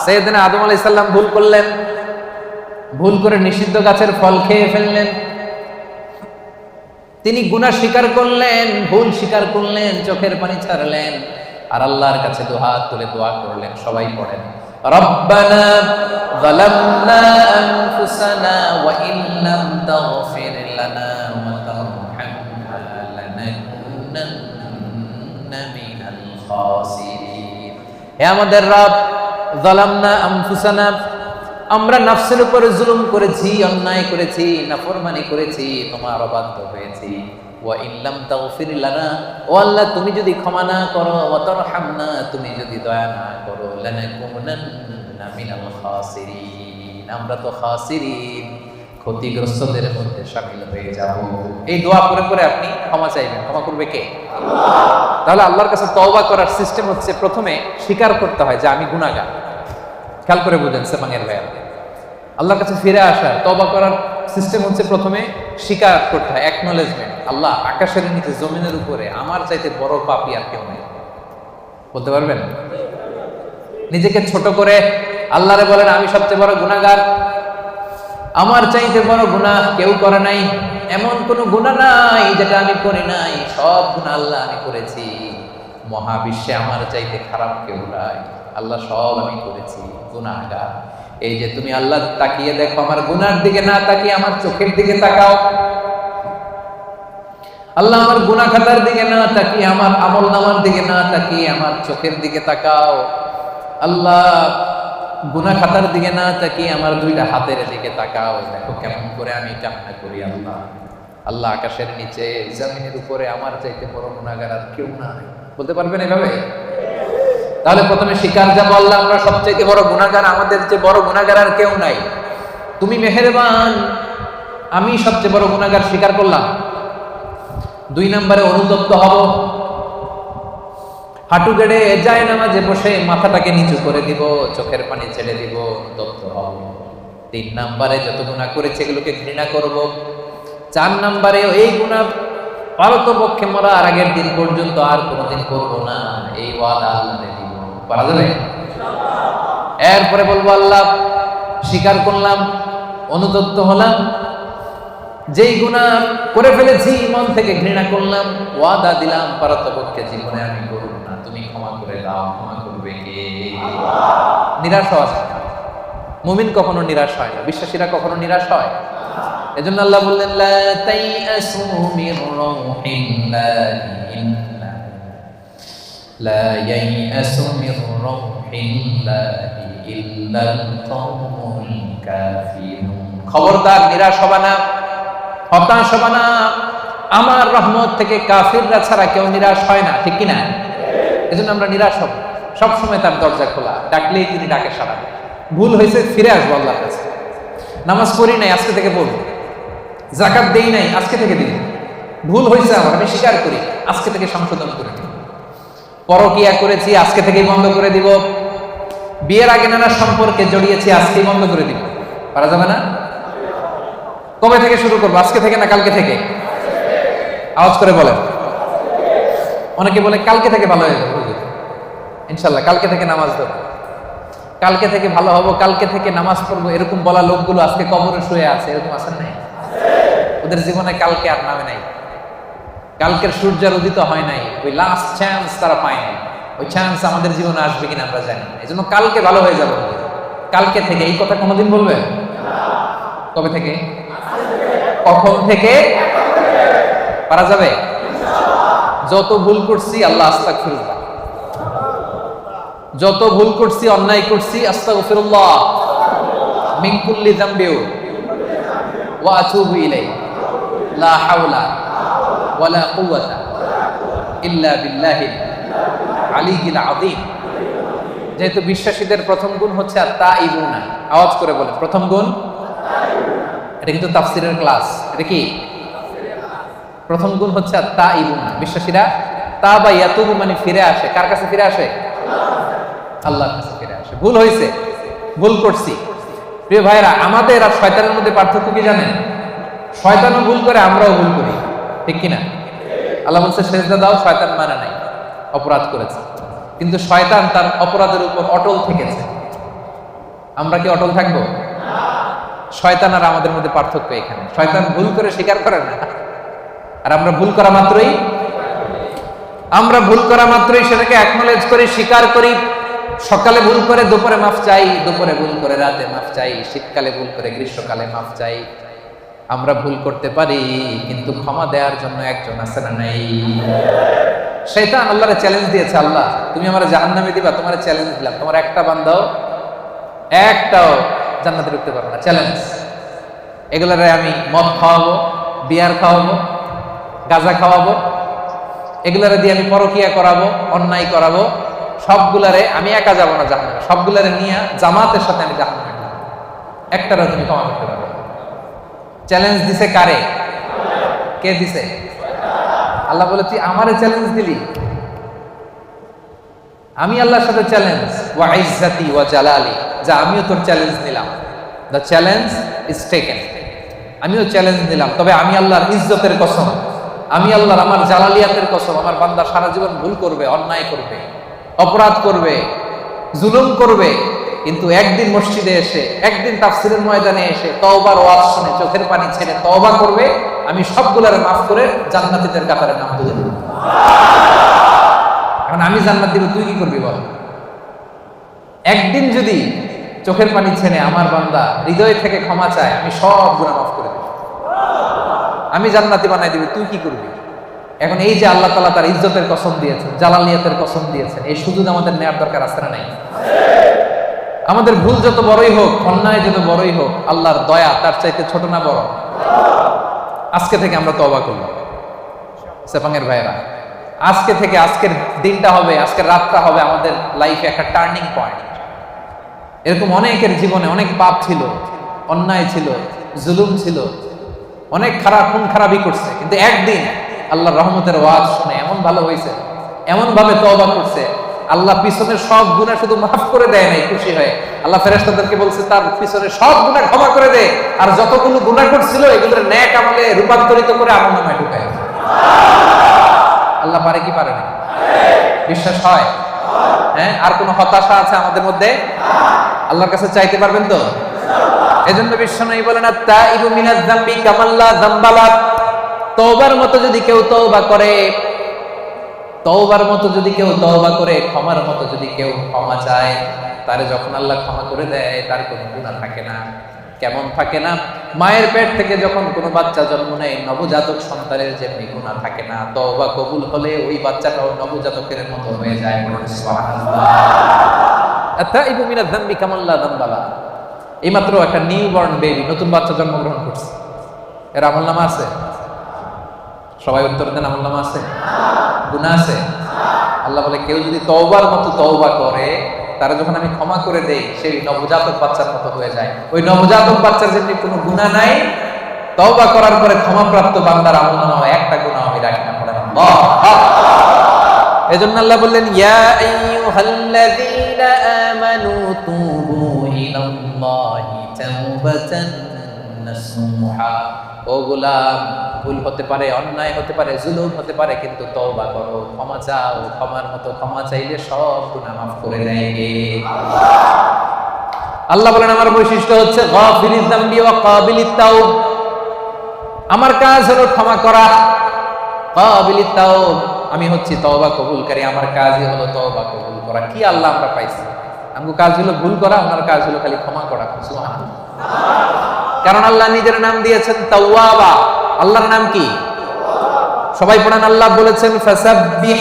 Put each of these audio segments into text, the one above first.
সাইয়েদনা আদম আলাইহিস সালাম ভুল করলেন, ভুল করে নিষিদ্ধ গাছের ফল খেয়ে ফেললেন। তিনি গুনাহ স্বীকার করলেন, ভুল স্বীকার করলেন, চোখের পানি ছাড়লেন আর আল্লাহর কাছে দুহাত তুলে দোয়া করলেন। সবাই পড়েন, রব্বানা যালামনা আনফুসানা ওয়া ইন লাম তাগফির লানা ওয়া তারহামনা লানাকুনান্না মিনাল খাসিরিন। হে আমাদের রব, যালামনা আনফুসানা, আমরা নফসের উপরে জুলুম করেছি, অন্যায় করেছি, নাফরমানি করেছি, তোমার অবাধ্য হয়েছি। ওয়া ইন লাম তাগফির লানা, ও আল্লাহ তুমি যদি ক্ষমা না করো, ওয়া তারহামনা তুমি যদি দয়া না করো, লানাকুনান্না মিনাল খাসিরিন, আমরা তো খাসিরিন, ক্ষতিগ্রস্তদের মধ্যে শামিল হয়ে যাব। এই দোয়া করে করে আপনি ক্ষমা চাইবেন। ক্ষমা করবে কে? আল্লাহ। তাহলে আল্লাহর কাছে তওবা করার সিস্টেম হচ্ছে প্রথমে স্বীকার করতে হয় যে আমি গুনাহগার। খেয়াল করে বুঝেন সেমাঙের ভাইয়া, আল্লাহর কাছে ফিরে আসার তওবা করার সিস্টেম হচ্ছে প্রথমে স্বীকার করতে হয়, অ্যাকনলেজমেন্ট। আল্লাহ, আকাশের নিচে জমিনের উপরে আমার চাইতে বড় পাপী আর কেউ নেই। বলতে পারবেন? নিজেকে ছোট করে আল্লাহরে বলেন আমি সবচেয়ে বড় গুনাহগার, আমার চাইতে বড় গুনাহ কেউ করে নাই, এমন কোন গুনাহ নাই যেটা আমি করি নাই, সব গুনাহ আল্লাহ আমি করেছি, মহাবিশ্বে আমার চাইতে খারাপ কেউ নাই, আল্লাহ সব আমি করেছি, গুনাহগার। এই যে তুমি আল্লাহ তাকিয়ে দেখো, আমার গুনার দিকে না তাকিয়ে আমার চোখের দিকে তাকাও। আল্লাহ আমার গুনাহ খাতার দিকে না তাকিয়ে, আমার আমল নামার দিকে না তাকিয়ে আমার চোখের দিকে তাকাও। আল্লাহ গুনাহ খাতার দিকে না তাকিয়ে আমার দুইটা হাতের দিকে তাকাও, দেখো কেমন করে আমি কান্না করি। আল্লাহ, আল্লাহ আকাশের নিচে জমিনের উপরে আমার চাইতে বড় গুনাহগার আর কেউ নাই। বলতে পারবেন এভাবে? তাহলে প্রথমে স্বীকার যাবো, আল্লাহ আমরা সবচেয়ে বড় গুনাহগার, আমাদের চেয়ে বড় গুনাহগার আর কেউ নাই, তুমি মেহেরবান, আমি সবচেয়ে বড় গুনাহগার স্বীকার করলাম। 2 নম্বরে অনুতপ্ত হব, হাঁটু গেড়ে যায় নামাজে বসে মাথাটাকে নিচু করে দিব, চোখের পানি ছেড়ে দিব, অনুতপ্ত হব। 3 নম্বরে যত গুনাহ করেছে এগুলোকে ঘৃণা করব। 4 নম্বরে এই গুনাহ পারতপক্ষে মরার আগের দিন পর্যন্ত আর কোনোদিন করব না, এই ওয়াদা আল্লাহকে দিব। পারা যাবে? এরপরে বলবো আল্লাহ স্বীকার করলাম, অনুতপ্ত হলাম, যেই গুনাহ করে ফেলেছি মন থেকে ঘৃণা করলাম, ওয়াদা দিলাম পারতপক্ষে জীবনে আমি করব না, তুমি ক্ষমা করে দাও। ক্ষমা করবে কে? নিরাশ হওয়া যায় না। মুমিন কখনো নিরাশ হয় না, বিশ্বাসীরা কখনো নিরাশ হয়। এজন্য আল্লাহ বললেন লা তাইয়াসু মির রাউহিল্লাহি লা ইয়াইয়াসু মির রাউহিল্লাহি ইল্লাল কওমুল কাফিরুন। খবরদার নিরাশ হবা না, হতাশ হবা না, আমার রহমত থেকে কাফিররা ছাড়া কেউ নিরাশ হয় না, ঠিক কি না? এজন্য আমরা নিরাশ হব, সব সময় তার দরজা খোলা, ডাকলেই তিনি ডাকে সাড়া দেন। ভুল হয়েছে ফিরে আসবো আল্লাহর কাছে, নামাজ পড়ি নাই আজকে থেকে পড়বো, যাকাত দেই নাই আজকে থেকে দিব, ভুল হয়েছে আমার আমি স্বীকার করি, আজকে থেকে সংশোধন করে দিব। পরকিয়া করেছি আজকে থেকেই বন্ধ করে দিব, বিয়ের আগে নানা সম্পর্কে জড়িয়েছি আজকেই বন্ধ করে দিব। পারা যাবে না? কবে থেকে শুরু করবো? আজকে থেকে না কালকে থেকে? আওয়াজ করে বলেন। অনেকে বলে কালকে থেকে ভালো হয়ে যাবে। ইনশাল্লাহ কালকে থেকে নামাজ দেবো, কালকে থেকে ভালো হবো, কালকে থেকে নামাজ পড়বো, এরকম বলা লোকগুলো আজকে কবরে শুয়ে আছে, এরকম আছেন নাই? ওদের জীবনে কালকে আর নামে নাই, কালকের সূর্যের উদিত হয় নাই, ওই লাস্ট চান্স তারা পায় নাই। ওই চান্স আমাদের জীবনে আসবে কিনা আমরা জানি না। এই জন্য কালকে ভালো হয়ে যাবো, কালকে থেকে। এই কথা কোনোদিন বলবেন? কবে থেকে? কখন থেকে? পারা যাবে? যত ভুল করছি আল্লাহ আস্তাগফিরুল্লাহ, যত ভুল করছি অন্যায় করছি আস্তাগফিরুল্লাহ মিন কুল্লি যামবি ওয়া আতুবু ইলাইহি লা হাওলা ওয়ালা কুওয়াতা ইল্লা বিল্লাহিল আলিয়্যিল আযীম। যেহেতু বিশ্বাসীদের প্রথম গুণ হচ্ছে আত-তাইবুনা, আওয়াজ করে বলেন প্রথম গুণ। এটা কিন্তু তাফসীরের ক্লাস, এটা কি? প্রথম গুণ হচ্ছে আত-তাইবুনা, বিশ্বাসীরা তাবা ইয়াতুবু মানে ফিরে আসে। কার কাছে ফিরে আসে? আল্লাহর কাছে ফিরে আসে। ভুল হয়েছে, ভুল করছি। প্রিয় ভাইরা, আমাদের আর শয়তানের মধ্যে পার্থক্য কি জানেন? শয়তানও ভুল করে, আমরাও ভুল করি, ঠিক কিনা? আল্লাহ বলছে সেজদা দাও, শয়তান মানে নাই, অপরাধ করেছে। কিন্তু শয়তান তার অপরাধের উপর অটল থেকেছে। আমরা কি অটল থাকবো? শয়তান আর আমাদের মধ্যে পার্থক্য এখানে। শয়তান ভুল করে স্বীকার করে না, আর আমরা ভুল করা মাত্রই সেটাকে অ্যাকনলেজ করি, স্বীকার করি। সকালে ভুল করে দুপুরে মাফ চাই, দুপুরে ভুল করে রাতে মাফ চাই, শীতকালে ভুল করে গ্রীষ্মকালে মাফ চাই। আমরা ভুল করতে পারি, কিন্তু ক্ষমা দেওয়ার জন্য একজন আছে না নাই? শয়তান আল্লাহরে চ্যালেঞ্জ দিয়েছে, আল্লাহ তুমি আমার জাহান্নামে দিবা, তোমার চ্যালেঞ্জ দিলাম, তোমার একটা বান্দাও একটাও জান্নাতে ঢুকতে পারবো না, চ্যালেঞ্জ। এগুলারে আমি মদ খাওয়াবো, বিয়ার খাওয়াবো, গাঁজা খাওয়াবো, এগুলারে দিয়ে আমি পরকিয়া করাবো, অন্যায় করাবো, সবগুলারে আমি একা যাবো না জাহান্নামে, সবগুলারে নিয়ে জামাতের সাথে আমি জাহান্নামে যাব, একটারও তুমি ক্ষমা করতে পারবে না। চ্যালেঞ্জ দিছে কারে? কে দিছে? আল্লাহ বলে তুই আমারে চ্যালেঞ্জ দিলি, আমি আল্লাহর সাথে চ্যালেঞ্জ, ওয়া ইজ্জাতি ওয়া জালালি, যা আমিও তোর চ্যালেঞ্জ নিলাম। দ্য চ্যালেঞ্জ ইজ টেকেন, আমিও চ্যালেঞ্জ নিলাম, তবে আমি আল্লাহর ইজ্জতের কসম, আমি আল্লাহর আমার জালালিয়াতের কসম, আমার বান্দা সারা জীবন ভুল করবে, অন্যায় করবে, অপরাধ করবে, জুলুম করবে, কিন্তু একদিন মসজিদে এসে, একদিন তাফসীরের ময়দানে এসে তওবার ওয়াজ শুনে চোখের পানি ছেড়ে তওবা করবে, আমি সবগুলারে মাফ করে জান্নাতীদের কাতারে নাম তুলে দেব। এখন আমি জান্নাত দিব, তুই কি করবি বল? একদিন যদি চোখের পানি ছেড়ে আমার বান্দা হৃদয় থেকে ক্ষমা চায়, আমি সব গুনাহ মাফ করে দেব, আমি জান্নাতি বানাই দিবি, তুই কি করবি? এখন এই যে আল্লাহ তাআলা তার ইজ্জতের কসম দিয়েছেন, জালালিয়াতের কসম দিয়েছেন, এই সুযোগ আমাদের নেওয়ার দরকার আছে না নাই? আমাদের ভুল যত বড়ই হোক, অন্যায় যত বড়ই হোক, আল্লাহর দয়া তার চাইতে ছোট না বড়? আজকে থেকে আমরা তওবা করলাম সেপাঙের ভাইয়েরা, আজকে থেকে, আজকের দিনটা হবে, আজকের রাতটা হবে আমাদের লাইফে একটা টার্নিং পয়েন্ট। এরকম অনেকের জীবনে অনেক পাপ ছিল, অন্যায় ছিল, জুলুম ছিল, অনেক খারাপ খুন খারাপই করছে, কিন্তু একদিন আল্লাহর রহমতের ওয়াজ শুনে এমন ভালো হয়েছে, এমন ভাবে তওবা করছে, আল্লাহ পিছনের সব গুনাহ শুধু মাফ করে দেয় নাই, খুশি হয়ে আল্লাহ ফেরেশতাদেরকে বলছে তার পিছনে সব গুনাহ ক্ষমা করে দে, আর যতগুলো গুনাহ করছিল এগুলোর নেক আমলে রূপান্তরিত করে আমলনামায় ঢুকায়। আল্লাহ পারে কি পারে না? বিশ্বাস হয়? হ্যাঁ, আর কোন হতাশা আছে আমাদের মধ্যে? আল্লাহর কাছে চাইতে পারবেন তো? এজন্য বিশ্বনবী বলেন, আত-তাইবু মিনাজ যামবি কামাল্লা যামবালা, তওবার মতো যদি কেউ তওবা করে, তওবার মতো যদি কেউ তওবা করে, ক্ষমার মতো যদি কেউ ক্ষমা চায়, তারে যখন আল্লাহ ক্ষমা করে দেয় তার কোনো গুনাহ থাকে না। কেমন থাকে না? মায়ের পেট থেকে যখন কোনো বাচ্চা জন্ম নেয়, নবজাতক সন্তানের যেমনি গুনাহ থাকে না, তওবা কবুল হলে ওই বাচ্চাটাও নবজাতকের মতো হয়ে যায়। সুবহানাল্লাহ। আত-তাইবু মিনাজ যামবি কামাল্লা যামবালা, এইমাত্র একটা নিউবর্ন বেবি, নতুন বাচ্চা জন্মগ্রহণ করছে, এর আমলনামা আছে? সবাই উত্তর দেন, আমলনামা আছে? গুনাহ আছে? আল্লাহ বলে কেউ যদি তওবার মতো তওবা করে, তারা যখন আমি ক্ষমা করে দেই, সেই নবজাতক বাচ্চার মতো হয়ে যায়। ওই নবজাতক বাচ্চার যেমনি কোনো গুনাহ নাই, তওবা করার পরে ক্ষমাপ্রাপ্ত বান্দার আমলনামায় একটা গুনাহ আমি রাখি না। আল্লাহ, এজন্য আল্লাহ বললেন, ইয়া আইয়ুহাল্লাযীনা আমানু তুবু ইলাল্লাহি তাওবাতান নাসুহা। ও গোলাম, ভুল হতে পারে, অন্যায় হতে পারে, জুলুম হতে পারে, কিন্তু তওবা করো, ক্ষমা চাও, ক্ষমার মতো ক্ষমা চাইলে সব গুনাহ মাফ করে দেয় কে? আল্লাহ বলেন আমার বৈশিষ্ট্য হচ্ছে গাফিরিয যামবি ওয়া কাবিলিত তাওব, আমার কাজ হলো ক্ষমা করা, কাবিলিত তাওব, আমি হচ্ছি তওবা কবুলকারী, আমার কাজই হলো তওবা কবুল করা। কি আল্লাহ আমরা পাইছি? আমগো কাজ হলো ভুল করা, ওনার কাজ হলো খালি ক্ষমা করা। সুবহানাল্লাহ। কারণ আল্লাহ নিজের নাম দিয়েছেন তাওয়াবা। আল্লাহর নাম কি? সবাই পড়েন। আল্লাহ বলেছেন ফাসাব্বিহ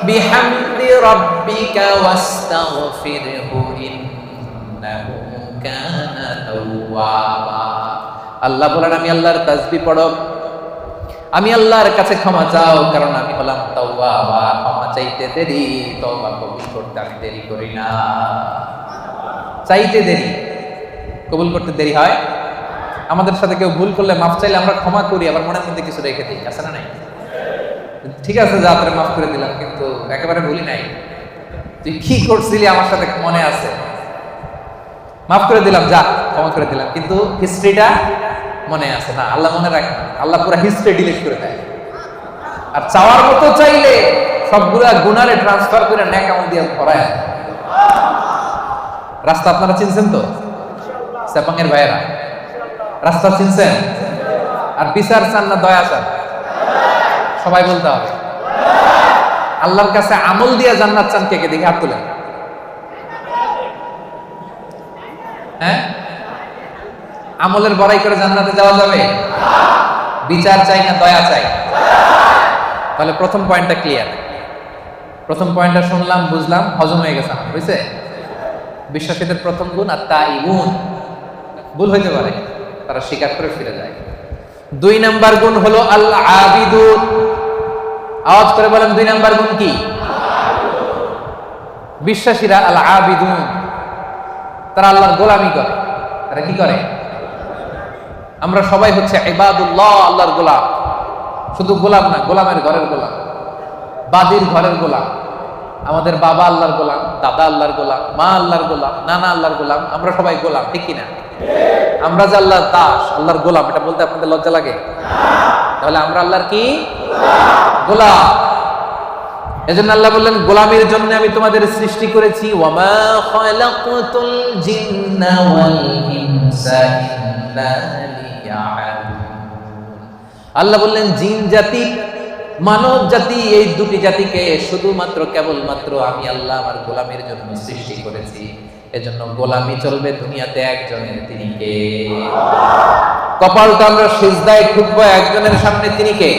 বিহামদি রাব্বিকা ওয়াস্তাগফিরহু ইন্নাহু কানা তাওয়াবা। আল্লাহ বলেন আমি আল্লাহর তাসবিহ পড়ো, আমি আল্লাহর কাছে ক্ষমা চাও, কারণ আমি হলাম তাওয়াবা, ক্ষমা চাইতে দেরি, তওবা কবুল করতে আমি দেরি করি না। চাইতে দেরি, কবুল করতে দেরি হয়। আমাদের সাথে কেউ ভুল করলে মাফ চাইলে আমরা ক্ষমা করি, আবার মনের মধ্যে কিছু রেখে দিই, আছে না নাই? ঠিক আছে, যা তোরে মাফ করে দিলাম, কিন্তু একেবারে ভুলি নাই, তুই কি করছিলি আমার সাথে মনে আছে, মাফ করে দিলাম, যা ক্ষমা করে দিলাম, কিন্তু হিস্ট্রিটা মনে আছে না। আল্লাহ মনে রাখে না, আল্লাহ পুরো হিস্ট্রি ডিলিট করে দেয়। আর চাওয়ার মতো চাইলে সবগুলা গুনারে ট্রান্সফার করে নেক আমল দিয়ে ভরায়। রাস্তা আপনারা চিনছেন তো? সেপাঙের ভাইয়েরা রাস্তা চিনছেন? আর বিচার চান না দয়া চান? সবাই বলতে হবে। আল্লাহর কাছে আমল দিয়া জান্নাত চান কে কে? দেখে হাত তুলেন। হ্যাঁ, আমলের বড়াই করে জান্নাতে যাওয়া যাবে? বিচার চাই না দয়া চাই? তাহলে প্রথম পয়েন্টটা ক্লিয়ার। প্রথম পয়েন্টটা শুনলাম, বুঝলাম, হজম হয়ে গেছে আমার, বুঝছে? বিশ্বাসীদের প্রথম গুণ আত-তাইবুন। ভুল হইতে পারে, তারা স্বীকার করে ফিরে যায়। 2 নাম্বার গুণ হলো আল আবিদুন। আওয়াজ করে বলেন 2 নাম্বার গুণ কি? বিশ্বাসীরা আল আবিদুন, তারা আল্লাহর গোলামি করে। তারা কি করে? আমরা সবাই হচ্ছে ইবাদুল্লাহ, আল্লাহর গোলাম। শুধু গোলাম না, গোলামের ঘরের গোলাম, বাদীর ঘরের গোলাম। আমাদের বাবা আল্লাহর গোলাম, দাদা আল্লাহর গোলাম, মা আল্লাহর গোলাম, নানা আল্লাহর গোলাম। আমরা সবাই গোলাম, ঠিক কিনা? আমরা যে আল্লাহর দাস, আল্লাহর গোলাম, এটা বলতে আপনাদের লজ্জা লাগে? তাহলে আমরা আল্লাহর কি? গোলাম। এজন্য আল্লাহ বললেন, গোলামের জন্য আমি তোমাদের সৃষ্টি করেছি। ওয়ামা খালাকতুল জিন্না ওয়াল ইনসা ইল্লা লিয়াবুদুন। আল্লাহ বললেন, জিন জাতি, মানব জাতি, এই দুটি জাতিকে শুধুমাত্র কেবলমাত্র আমি আল্লাহ আমার গোলামের জন্য সৃষ্টি করেছি। এজন্য গোলামি চলবে দুনিয়াতে একজনের, তিনি কে? কপালটা আমরা সিজদায় ঠুকবো একজনের সামনে, তিনি কে?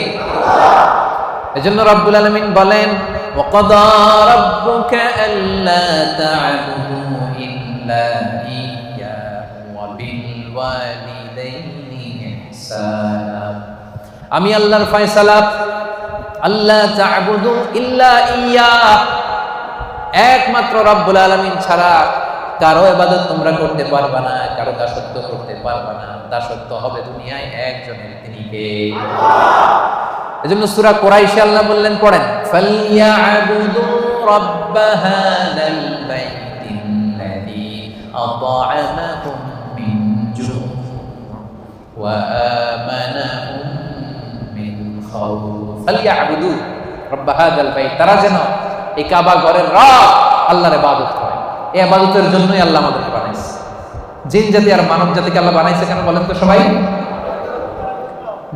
এজন্য রব্বুল আলামিন বলেন, ওয়াকাদা রাব্বুকা আল্লা তা'বুদু ইল্লা ইয়্যাহু ওয়া বিল ওয়ালিদাইনি ইহসানা। আমি আল্লাহর ফয়সালা, আল্লা তা'বুদু ইল্লা ইয়্যাহ, একমাত্র রব্বুল আলামিন ছাড়া কারো ইবাদত তোমরা করতে পারবে না, কারো দাসত্ব করতে পারবে না। দাসত্ব হবে দুনিয়ায় একজনের, তিনি কে? এজন্য সূরা কুরাইশে আল্লাহ বললেন, পড়েন, ফালইয়াবুদু রাব্ব হাযাল বাইতিল্লাযী আত'আমাহুম মিন জু' ওয়া আমানাহুম মিন খাউফ। ফালইয়াবুদু রাব্ব হাযাল বাইত, তারা যেন এই কাবা ঘরের রব আল্লাহর ইবাদত করে। এই ইবাদতের জন্যই আল্লাহ আমাদেরকে বানাইছে। জিন জাতি আর মানব জাতিকে আল্লাহ বানাইছে কেন বলেন তো সবাই?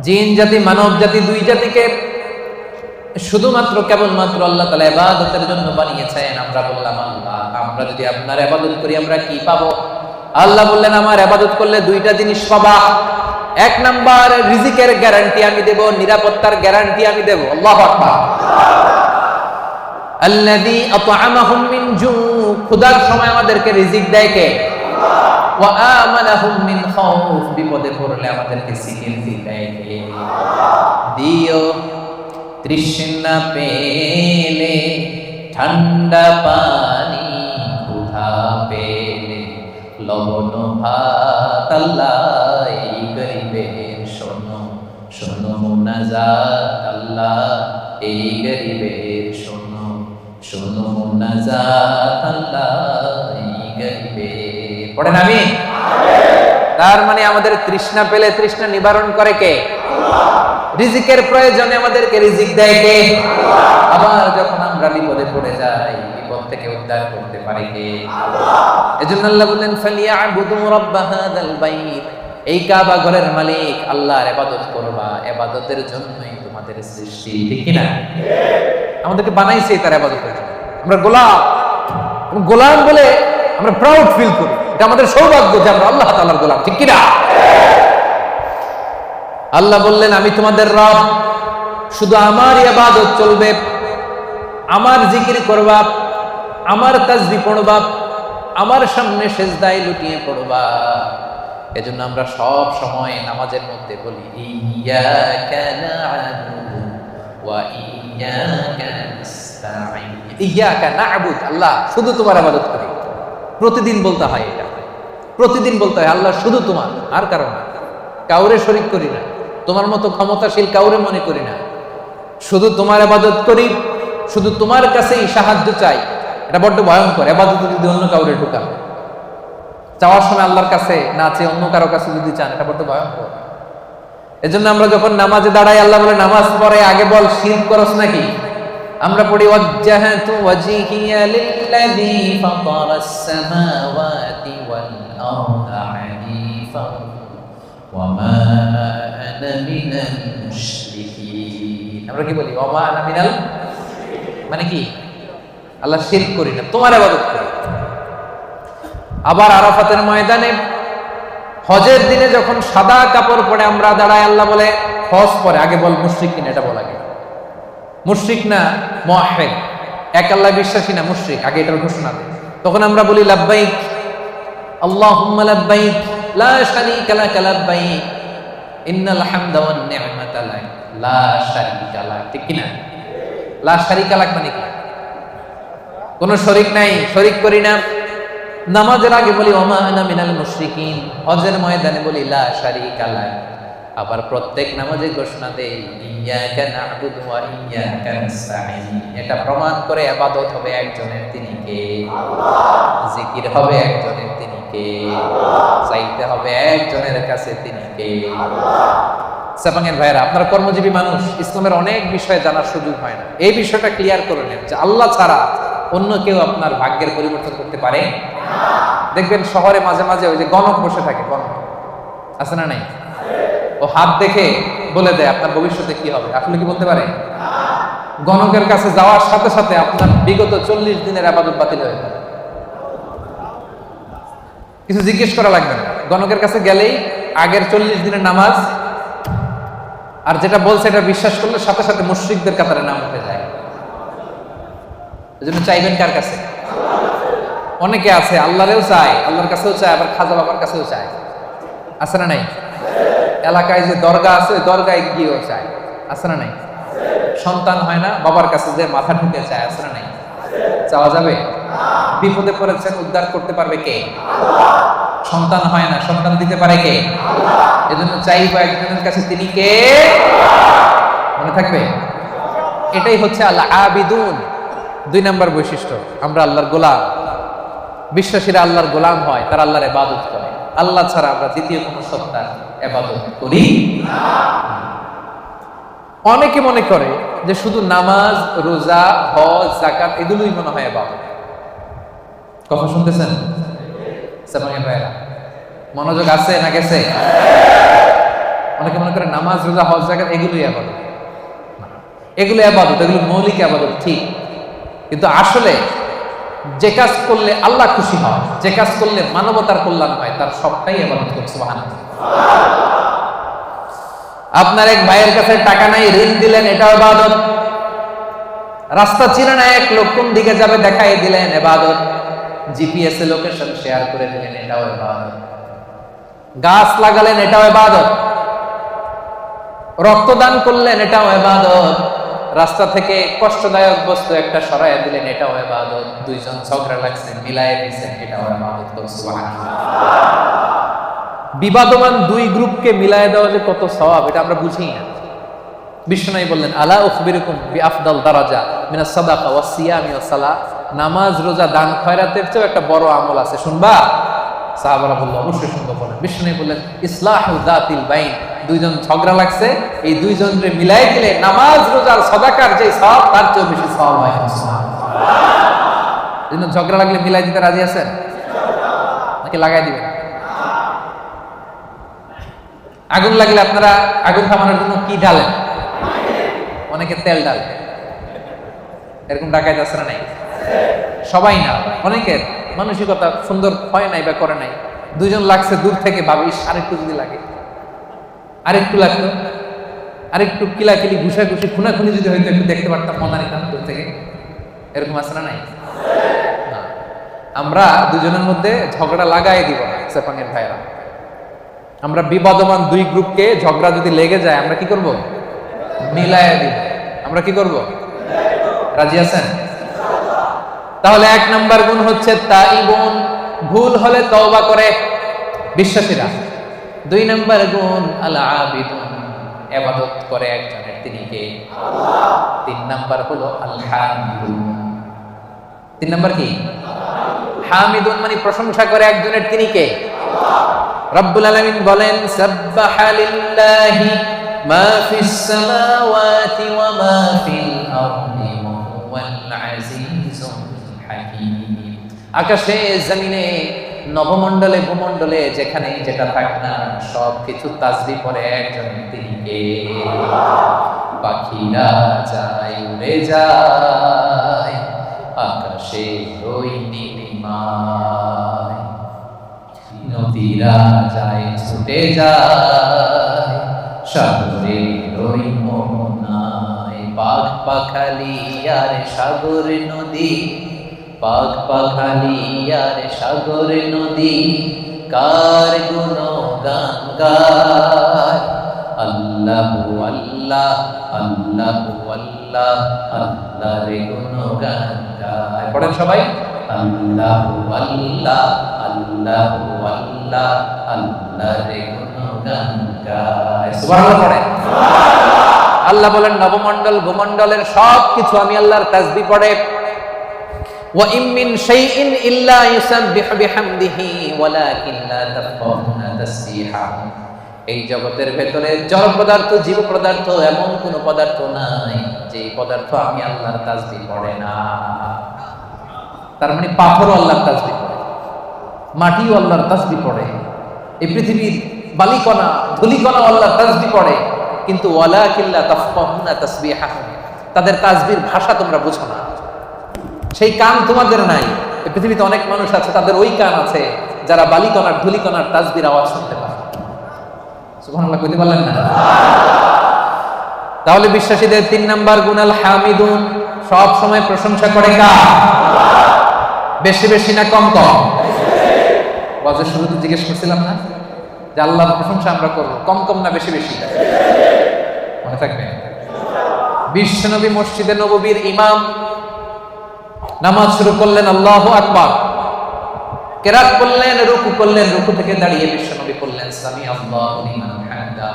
জিন জাতি, মানব জাতি, 2 জাতিকে শুধুমাত্র কেবলমাত্র আল্লাহ তাআলা ইবাদতের জন্য বানিয়েছেন। আমরা বললাম, আল্লাহ, আমরা যদি আপনার ইবাদত করি আমরা কি পাবো? আল্লাহ বললেন, আমার ইবাদত করলে 2টা জিনিস পাবা। 1 নাম্বার, রিজিকের গ্যারান্টি আমি দেব, নিরাপত্তার গ্যারান্টি আমি দেব। আল্লাহু আকবার। আল্লাযী আত'আমাহুম মিন জু', ক্ষুধার সময় আমাদেরকে রিজিক দেয় কে? আল্লাহ। ওয়া আমানাহুম মিন খাউফ, বিপদে পড়লে আমাদেরকে সিকিউরিটি দেয় কে? দিও। তৃষ্ণা পেলে ঠান্ডা পানি, ক্ষুধা পেলে লবণ ভাত, আল্লাহ এই গরিবের শোনো শোনো মুনাজাত, আল্লাহ এই গরিবের শোনো শোনো মুনাজাত, আল্লাহ এই গরিবের। পড়েন আমিন। তার মানে আমাদের তৃষ্ণা পেলে তৃষ্ণা নিবারণ করে কে? আল্লাহ। রিজিকের প্রয়োজনে আমাদেরকে রিজিক দেয় কে? আল্লাহ। আবার যখন আমরা বিপদে পড়ে যাই, বিপদ থেকে উদ্ধার করতে পারে কে? আল্লাহ। এজন্য আল্লাহ বলেন, ফালিয়াবুদু রাব্ব হাযাল বাইত, এই কাবা ঘরের মালিক আল্লাহর ইবাদত করবা। ইবাদতের জন্যই তোমাদের সৃষ্টি, ঠিক কি না? আমাদেরকে বানাইছে তার ইবাদতের জন্য। আমরা গোলাম, গোলাম বলে আমরা প্রাউড ফিল করি। এটা আমাদের সৌভাগ্য যে আমরা আল্লাহ তাআলার গোলাম, ঠিক কি না? আল্লাহ বললেন, আমি তোমাদের রব, শুধু আমার ইবাদত চলবে, আমার জিকির করবা, আমার তাসবিহ পড়বা, আমার সামনে সিজদায় লুটিয়ে পড়বা। এজন্য আমরা সব সময় নামাজের মধ্যে বলি, ইয়্যাকা না'বুদু ওয়া ইয়্যাকা নাস্তাঈন। ইয়্যাকা না'বুদ, আল্লাহ শুধু তোমার ইবাদত করি। প্রতিদিন বলতে হয়, এটা প্রতিদিন বলতে হয়, আল্লাহ শুধু তোমার, আর কারণ না, কাউরে শরীক করি না, তোমার মতো ক্ষমতাশীল কাউরে মনে করি না, শুধু তোমার ইবাদত করি, শুধু তোমার কাছেই সাহায্য চাই। এটা বড্ড ভয়ঙ্কর। ইবাদত যদি অন্য কাউরে ঢুকান, চাওয়ার সময় আল্লাহর কাছে না চেয়ে অন্য কারো কাছে যদি চান, এটা বড্ড ভয়ঙ্কর। এজন্য আমরা যখন নামাজে দাঁড়াই, আল্লাহ বলে নামাজ পড়ে আগে বল শিরক করছ নাকি? আমরা পড়ি, ওয়াজ্জাহাতু ওয়াজহিয়া লিল্লাযী ফাতারাস সামাওয়াতি ওয়াল আরদা ওয়ামা আনা মিনাল মুশরিকিন। আমরা কি বলি? ওয়ামা আনা মিনাল, মানে কি? আল্লাহ শিরক করি না, তোমার ইবাদত করি। আবার আরাফাতের ময়দানে হজের দিনে যখন সাদা কাপড় পরে আমরা দাঁড়াই, আল্লাহ বলে হজ পরে, আগে বল মুশরিক কিনা, এটা বল আগে। মুশরিক না মুওয়াহহিদ, এক আল্লাহ বিশ্বাসী না, মুশরিক, আগে এটার ঘোষণা দেয়। তখন আমরা বলি লাব্বাইক আল্লাহুম্মা লাব্বাইক লা শারীকা লাক লাব্বাইক ইন্নাল হামদা ওয়ান নি'মাতা লাক লা শারীকা লাক। ঠিক কি না? লা শারীকা লাক মানে কি? কোনো শরীক নাই, শরীক করি না। নামাজের আগে বলি ওমা আনা মিনাল মুশরিকিন, হজের ময়দানে বলি লা শারীকা লাক। আবার প্রত্যেক নামাজে ঘোষণা দেই ইয়্যাকা না'বুদু ওয়া ইয়্যাকা নাস্তাঈন। এটা প্রমাণ করে ইবাদত হবে একজনের, তিনি কে? আল্লাহ। জিকির হবে একজনের, তিনি কে? আল্লাহ। চাইতে হবে একজনের কাছে, তিনি কে? আল্লাহ। সাপাঙ্গের ভাইরা, আপনারা কর্মজীবী মানুষ, ইসলামের অনেক বিষয় জানার সুযোগ হয় না। এই বিষয়টা ক্লিয়ার করে নেন যে আল্লাহ ছাড়া অন্য কেউ আপনার ভাগ্যের পরিবর্তন করতে পারে না। দেখবেন শহরে মাঝে মাঝে ওই যে গণক বসে থাকে, গণক আছে না নাই? ও হাত দেখে বলে দেয় আপনার ভবিষ্যতে কি হবে। আসলে কি বলতে পারে? গণকের কাছে যাওয়ার সাথে সাথে আপনার বিগত 40 দিনের ইবাদত বাতিল হয়ে যাবে, কিছু জিজ্ঞেস করা লাগবে না। গণকের কাছে গেলেই আগের 40 দিনের নামাজ আর যেটা বলছে এটা বিশ্বাস করলে সাথে সাথে মুশরিকদের কাতারে নাম উঠে যায়। এজন্য চাইবেন কার কাছে? অনেকে আছে আল্লাহরেও চায়, আল্লাহর কাছেও চায়, আবার খাজা বাবার কাছেও চায়, আছে না নাই? এলাকায় যে দরগা আছে ওই দরগায় গিয়েও চায়, আছে না নাই? সন্তান হয় না, বাবার কাছে যে মাথা ঢুকে চায়, আছে না নাই? চাওয়া যাবে? বিপদে পড়েছেন, উদ্ধার করতে পারবে কে? সন্তান হয় না, সন্তান দিতে পারে কে? এজন্য চাইবা একজনের কাছে, তিনি কে? মনে থাকবে? এটাই হচ্ছে আল আবিদুন। 2 নম্বর বৈশিষ্ট্য, আমরা আল্লাহর গোলাম। বিশ্বাসীরা আল্লাহর গোলাম হয়, তারা আল্লাহর ইবাদত করে। আল্লাহ ছাড়া আমরা দ্বিতীয় কোনো সত্তার ইবাদত করি না। অনেকে মনে করে যে শুধু নামাজ, রোজা, হজ, যাকাত এগুলোই মনে হয় ইবাদত। কথা শুনতেছেন? সামান্য ভাইরা, মনোযোগ আছে না গেছে? অনেকে মনে করে নামাজ, রোজা, হজ, যাকাত এগুলোই ইবাদত। এগুলো ইবাদত, এগুলো মৌলিক ইবাদত, ঠিক। কিন্তু আসলে যে কাজ করলে আল্লাহ খুশি হয়, যে কাজ করলে মানবতার কল্যাণ হয়, তার সবটাই ইবাদত করছে। সুবহানাল্লাহ। আপনার এক ভাইয়ের কাছে টাকা নাই, ঋণ দিলেন, এটাও ইবাদত। রাস্তা চিনে না এক লোক, কোন দিকে যাবে দেখাই দিলেন, ইবাদত। জিপিএস এ লোকেশন শেয়ার করে দিলেন, এটাও ইবাদত। গাছ লাগালেন, এটাও ইবাদত। রক্তদান করলেন, এটাও ইবাদত। রাস্তা থেকে কষ্টদায়ক বস্তু একটা সরাইয়া দিলেন, এটাও ইবাদত। 2 জন ঝগড়া লাগছে, মিলায়ে দিয়েছেন, এটাও ইবাদত। সুবহানাল্লাহ। বিবাদমান 2 গ্রুপকে মিলায়ে দেওয়া যে কত সওয়াব, এটা আমরা বুঝি না। বিশ্বনবী বললেন আলা উখবিরুকুম বিআফদাল দারাজা মিনাস সাদাকা ওয়াস সিয়ামি ওয়াস সালাত। নামাজ, রোজা, দান, খয়রাতের চেয়ে একটা বড় আমল আছে, শুনবা? সাহাবারা বলল অবশ্যই শুনবো। বলেন, বিশ্বনবী বললেন ইসলাহু যাতিল বাইন। 2 জন ঝগড়া লাগছে, এই 2 জনকে মিলাই দিলে নামাজ, রোজার, সাদাকার যে সওয়াব তার চেয়ে বেশি সওয়াব হয়। সুবহানাল্লাহ। এই জন্য ঝগড়া লাগলে মিলাই দিতে রাজি আছেন নাকি লাগাই দিবেন? আগুন লাগলে আপনারা আগুন থামানোর জন্য কি ঢালেন? অনেকে তেল ঢালে। এরকম ডাকাইতে আছে না নাই? সবাই না, অনেকের মানসিকতা সুন্দর হয় নাই বা করে নাই। 2 জন লাগছে, দূর থেকে ভাবিস আরেকটু যদি লাগে, আরেকটু লাগতো, আরেকটু কিলাকিলি, ঘুষাঘুষি, খুনাখুনি যদি হয়তো একটু দেখতে পারতাম, মজা নিতাম দূর থেকে। এরকম আছে না নাই? আমরা 2 জনের মধ্যে ঝগড়া লাগাই দিব না। সেপাঙ্গের ভাইরা, আমরা বিবাদমান 2 গ্রুপকে ঝগড়া যদি লেগে যায়, আমরা কি করব? মিলায়া দিব। আমরা কি করব? রাজি আছেন? তাহলে 1 নাম্বার গুণ হচ্ছে তাইবুন, ভুল হলে তওবা করে বিশ্বাসীরা। 2 নাম্বার গুণ আল আবিদুন, ইবাদত করে একজনের, তিনি কে? আল্লাহ। 3 নাম্বার হলো আল হামিদুন। 3 নাম্বার কি? হামিদুন মানে প্রশংসা করে একজনের, তিনি কে? আল্লাহ। রব্বুল আলামিন বলেন সাব্বাহা লিল্লাহি মা ফিস সামাওয়াতি ওয়া মা ফিল আরদি ওয়া হুয়াল আজিজুল হাকীম। আকাশে জমিনে নবমণ্ডলে ভূমণ্ডলে যেখানে যেটা থাক না সব কিছু তাসবিহ পড়ে একজন, তিনি কে? পাখিরা যায় উড়ে যায় আকাশে ওই নীলিমায়, নদীরা যায় ছুটে যায় সাগরের ওই মোহনায়। পাখ পাখালি আর সাগর নদী, পাখ পাখালি আর সাগর নদী, কার গুণগান গায়। আল্লাহু আল্লাহ আল্লাহু আল্লাহ আল্লাহর গুণগান গায়। পড়েন সবাই, আল্লাহু আল্লাহ আল্লাহু আল্লাহ আল্লাহর গুণগান গায়। সুবহানাল্লাহ পড়েন। আল্লাহ বলেন নবমণ্ডল ভূমণ্ডলের সব কিছু আমি আল্লাহর তাসবিহ পড়ে। ওয়া ইম মিন শাইইন ইল্লা ইউসাব্বিহু বিহামদিহি ওয়ালাকিন লা তাফকাহুনা তাসবিহাহুম। এই জগতের ভেতরে জড় পদার্থ, জীব পদার্থ, এমন কোন পদার্থ নাই যে পদার্থ আমি আল্লাহর তাসবিহ পড়ে না। তার মানে পাথরও আল্লাহর তাসবিহ পড়ে, মাটিও আল্লাহর তাসবিহ পড়ে, এই পৃথিবীর বালিকণা ধুলিকণা আল্লাহর তাসবিহ পড়ে। কিন্তু ওয়ালাকিন লা তাফকাহুনা তাসবিহাহুম, তাদের তাসবিহর ভাষা তোমরা বুঝো না, সেই কান তোমাদের নাই। এই পৃথিবীতে অনেক মানুষ আছে, তাদের ওই কান আছে যারা বালিকণার ধুলিকণার তাসবিহর আওয়াজ শুনতে পায়। সুবহানাল্লাহ কইতে পারলেন না? তাহলে বিশ্বাসীদের 3 নাম্বার গুণ আল হামিদুন, সব সময় প্রশংসা করে কার? বেশি বেশি না কম কম? ওয়াজের শুরুতে জিজ্ঞেস করছিলাম না যে আল্লাহর প্রশংসা আমরা করব কম কম না বেশি বেশি? মনে থাকবে। বিশ্বনবী মসজিদে নববীর ইমাম নামাজ শুরু করলেন, আল্লাহু আকবার, কেরাত করলেন, রুকু করলেন, রুকু থেকে দাঁড়িয়ে বিশ্বনবী বললেন সামি আল্লাহু লিমান হামদা।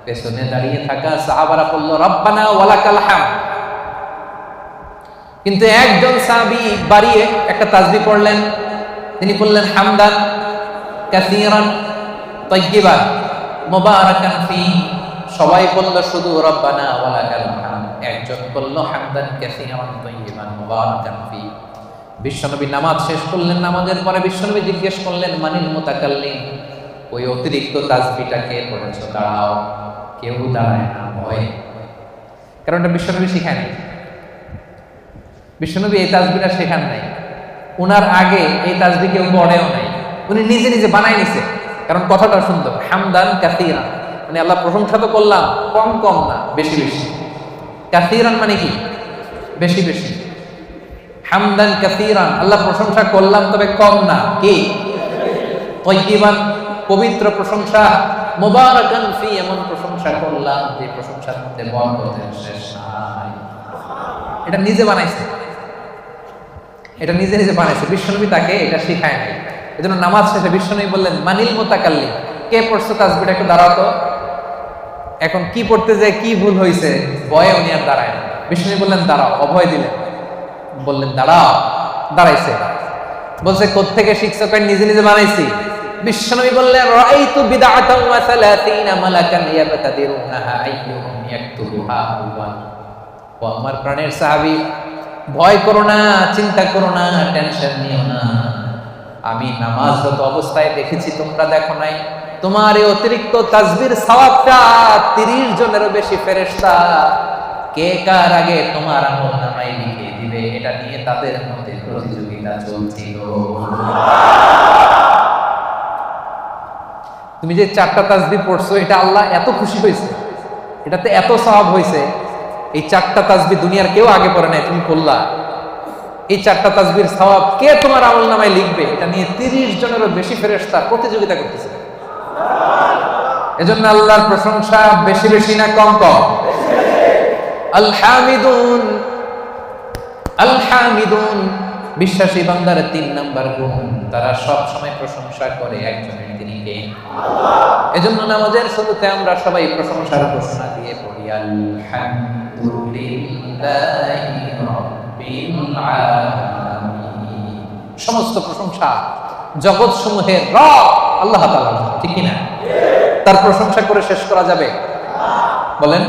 পেছনে দাঁড়িয়ে থাকা সাহাবারা বলল রব্বানা ওয়ালাকাল হামদ। কিন্তু একজন সাহাবী বাড়িয়ে একটা তাসবিহ পড়লেন, তিনি বললেন হামদান কাসীরান তাইয়্যিবান মুবারাকান ফি। সবাই বলল শুধু রব্বানা ওয়ালাকাল হামদ, একজন বলল হামদান কাসীরান তাইয়্যিবান মুবারাকান ফি। বিশ্বনবী নামাজ শেষ করলেন, নামাজের পরে বিশ্বনবী জিজ্ঞেস করলেন মানিল মুতাকাল্লিম, ওই অতিরিক্ত তাসবিহটা কে পড়েছো? দাঁড়াও। কেউ দাঁড়ায় না, ভয়। কারণ এটা বিশ্বনবী শিখায় নাই, বিশ্বনবী এই তাসবিহটা শেখান নাই, উনার আগে এই তাসবিহ কেউ পড়েও নাই, উনি নিজে নিজে বানায় নিছে। কারণ কথাটা সুন্দর, হামদান কাসীরান মানে আল্লাহ প্রশংসা তো করলাম, কম কম না বেশি বেশি। কাসীরান মানে কি? বেশি বেশি। হামদান কাসীরান আল্লাহ প্রশংসা করলাম তবে কম না, কি? তাইয়্যিবান পবিত্র প্রশংসা, মুবারাকান ফি এমন প্রশংসা করলাম যে প্রশংসার মধ্যে বরকতের শেষ নাই। এটা নিজে বানাইছে, এটা নিজে নিজে বানাইছে, বিশ্বনবী তাকে এটা শিখায় নাই। এজন্য নামাজ শেষে বিশ্বনবী বললেন মানিল মুতাকাল্লিম, কে পড়ছো তাসবিহটা একটু দাঁড়াও তো। এখন কি পড়তে যায় কি ভুল হয়েছে, ভয়ে উনি আর দাঁড়ায় না। বিশ্বনবী বললেন দাঁড়াও, অভয় দিলেন, বললেন দাঁড়াও, দাঁড়াইছে। বলছে কোত্থেকে শিখছো? কেন নিজে নিজে বানাইছি। বিশ্বনবী বললেন রাআইতু বিদআতান ওয়া 30 মালাকান ইয়াবতাদিরুনাহা আইয়ুহুম ইয়াকতুবুহা আউয়াল। ও আমার প্রাণের সাহাবী, ভয় করো না, চিন্তা করো না, টেনশন নিও না। আমি নামাজরত অবস্থায় দেখেছি, তোমরা দেখো নাই। তোমার এই অতিরিক্ত তাসবিহর সওয়াবটা 30 জনেরও বেশি ফেরেশতা কে কার আগে তোমার আমলনামায় লিখে দিবে, এটা নিয়ে তাদের মধ্যে প্রতিযোগিতা চলছিল। তুমি যে 4টা তাসবিহ পড়ছো, এটা আল্লাহ এত খুশি হয়েছে, এটাতে এত সওয়াব হয়েছে। এই 4টা তাসবিহ দুনিয়ার কেউ আগে পড়ে নাই, তুমি পড়লা। এই 4টা তাসবিহর সওয়াব কে তোমার আমলনামায় লিখবে, এটা নিয়ে 30 জনেরও বেশি ফেরেশতা প্রতিযোগিতা করতেছে। এজন্য আল্লাহর প্রশংসা বেশি বেশি না কম কম? আল হামিদুন, আল হামিদুন বিশ্বাসী বান্দার 3 নাম্বার গুণ, তারা সব সময় প্রশংসা করে একজনের, তিনি কে? এজন্য নামাজের শুরুতে আমরা সবাই প্রশংসার ঘোষণা দিয়ে পড়ি আলহামদুলিল্লাহি রাব্বিল আলামিন। সমস্ত প্রশংসা জগৎ সমূহের রব আল্লাহ তাআলা, ঠিক কি না? তার প্রশংসা করে শেষ করা যাবে? বলেন,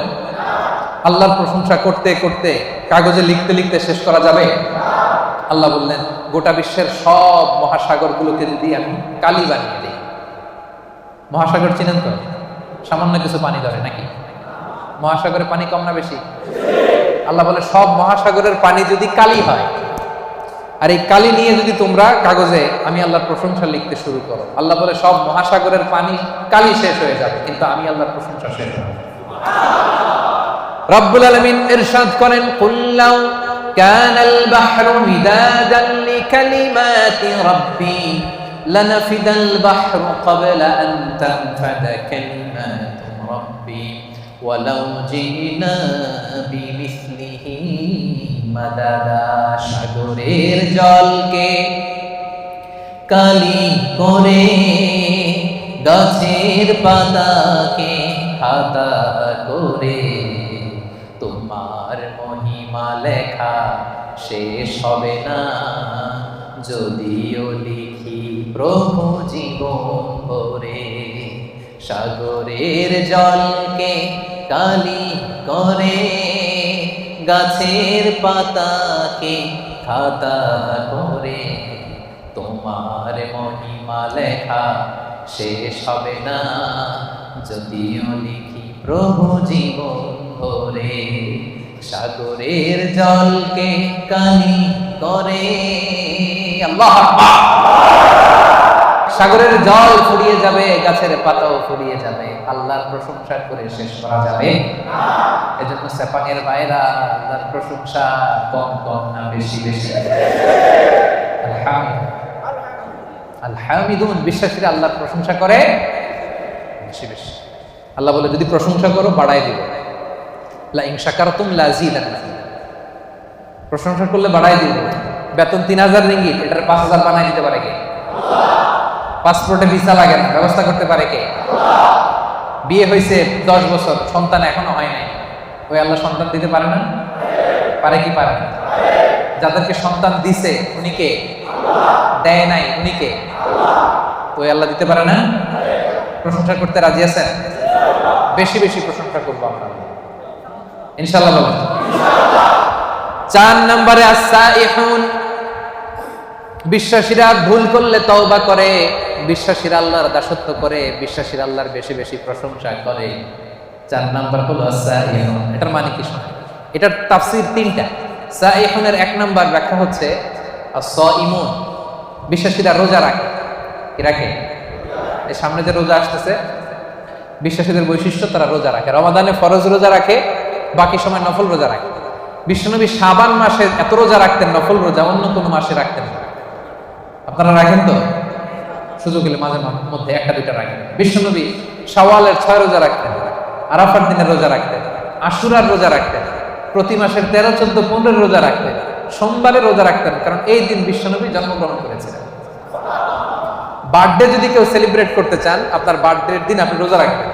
আল্লাহর প্রশংসা করতে করতে কাগজে লিখতে লিখতে শেষ করা যাবে? আল্লাহ বললেন গোটা বিশ্বের সব মহাসাগরগুলোকে যদি আমি কালি বানিয়ে দিই, মহাসাগর চিনেন তো, সামান্য কিছু পানি ধরে নাকি? মহাসাগরে পানি কম না বেশি? আল্লাহ বলে সব মহাসাগরের পানি যদি কালি হয়, আর এই কালি নিয়ে যদি তোমরা কাগজে আমি আল্লাহর প্রশংসা লিখতে শুরু করো, আল্লাহ বলে সব মহাসাগরের পানি কালি শেষ হয়ে যাবে, কিন্তু আমি আল্লাহর প্রশংসা শেষ হবে। রব্বুল আলামিন ইরশাদ করেন, কুল্লাউ কানাল বাহরু মিদাদান লিকালিমাতি রাব্বি লানাফিদাল বাহরু ক্বাবলা আন তানফাদা কালিমাতু রাব্বি ওয়ালাউ জিনা বিমিসলিহি মাদাদা। সাগরের জলকে কালি করে, গাছের পাতাকে খাতা করে, তোমার মহিমা লেখা শেষ হবে না, যদিও লিখি প্রভু জীবন ভরে। সাগরের জলকে কালি করে, গাছের পাতাকে খাতা করে, তোমার মহিমা লেখা শেষ হবে না, যদিও লিখি প্রভু জীবন ভরে। সাগরের জলকে কালি করে। আল্লাহু আকবার। সাগরের জল ফুরিয়ে যাবে, গাছের পাতাও ফুরিয়ে যাবে, আল্লাহর প্রশংসা করে শেষ করা যাবে না। এজন্য সেপানের ভাইরা, আল্লাহর প্রশংসা কম কম না বেশি বেশি? আলহামিদুন, বিশ্বাসীরা আল্লাহর প্রশংসা করে বেশি বেশি। আল্লাহ বলে যদি প্রশংসা করো বাড়াই দিব, লা ইন শাকারতুম লাযিদান্নাকুম, প্রশংসা করলে বাড়াই দিব। বেতন 3000 রিঙ্গিত, এটার 5000 বানাই দিতে পারে কে? পাসপোর্টে ভিসা লাগে না, ব্যবস্থা করতে পারে কে? বিয়ে হয়েছে 10 বছর, সন্তান এখনো হয় নাই, ওই আল্লাহ সন্তান দিতে পারে না? পারে কি পারে না? যাদেরকে সন্তান দিছে উনি কে? দেয় নাই উনি কে? তো ওই আল্লাহ দিতে পারে না? প্রশংসা করতে রাজি আছেন? বেশি বেশি প্রশংসা করবো আমরা ইনশাআল্লাহ। বলেন ইনশাআল্লাহ। 4 নম্বরে আস-সাইহুন, বিশ্বাসীরা ভুল করলে তওবা করে, বিশ্বাসীরা আল্লাহর দাসত্ব করে, বিশ্বাসীরা আল্লাহর বেশি বেশি প্রশংসা করে। 4 নাম্বার হলো আস-সাইহুন। এটার মানে কি শুনুন, এটার তাফসীর 3টা। সাইহুনের 1 নাম্বার ব্যাখ্যা হচ্ছে আস-সাইমুন, বিশ্বাসীরা রোজা রাখে। কি রাখে? এই সামনে যে রোজা আসতেছে, বিশ্বাসীদের বৈশিষ্ট্য, তারা রোজা রাখে। রমাদানে ফরজ রোজা রাখে, বাকি সময় নফল রোজা রাখে। বিশ্বনবী শাবান মাসে এত রোজা রাখতেন, নফল রোজা অন্য কোনো মাসে রাখতেন না। আপনারা রাখেন তো? সুযোগ হলে মাঝে মধ্যে 1-2টা রাখেন। বিশ্বনবী শাওয়ালের 6 রোজা রাখতেন, আরাফার দিনের রোজা রাখতেন, আশুরার রোজা রাখতেন, প্রতি মাসের 13, 14, 15 রোজা রাখতেন, সোমবারে রোজা রাখতেন, কারণ এই দিন বিশ্বনবী জন্মগ্রহণ করেছিলেন। বার্থডে যদি কেউ সেলিব্রেট করতে চান, আপনার বার্থডের দিন আপনি রোজা রাখবেন।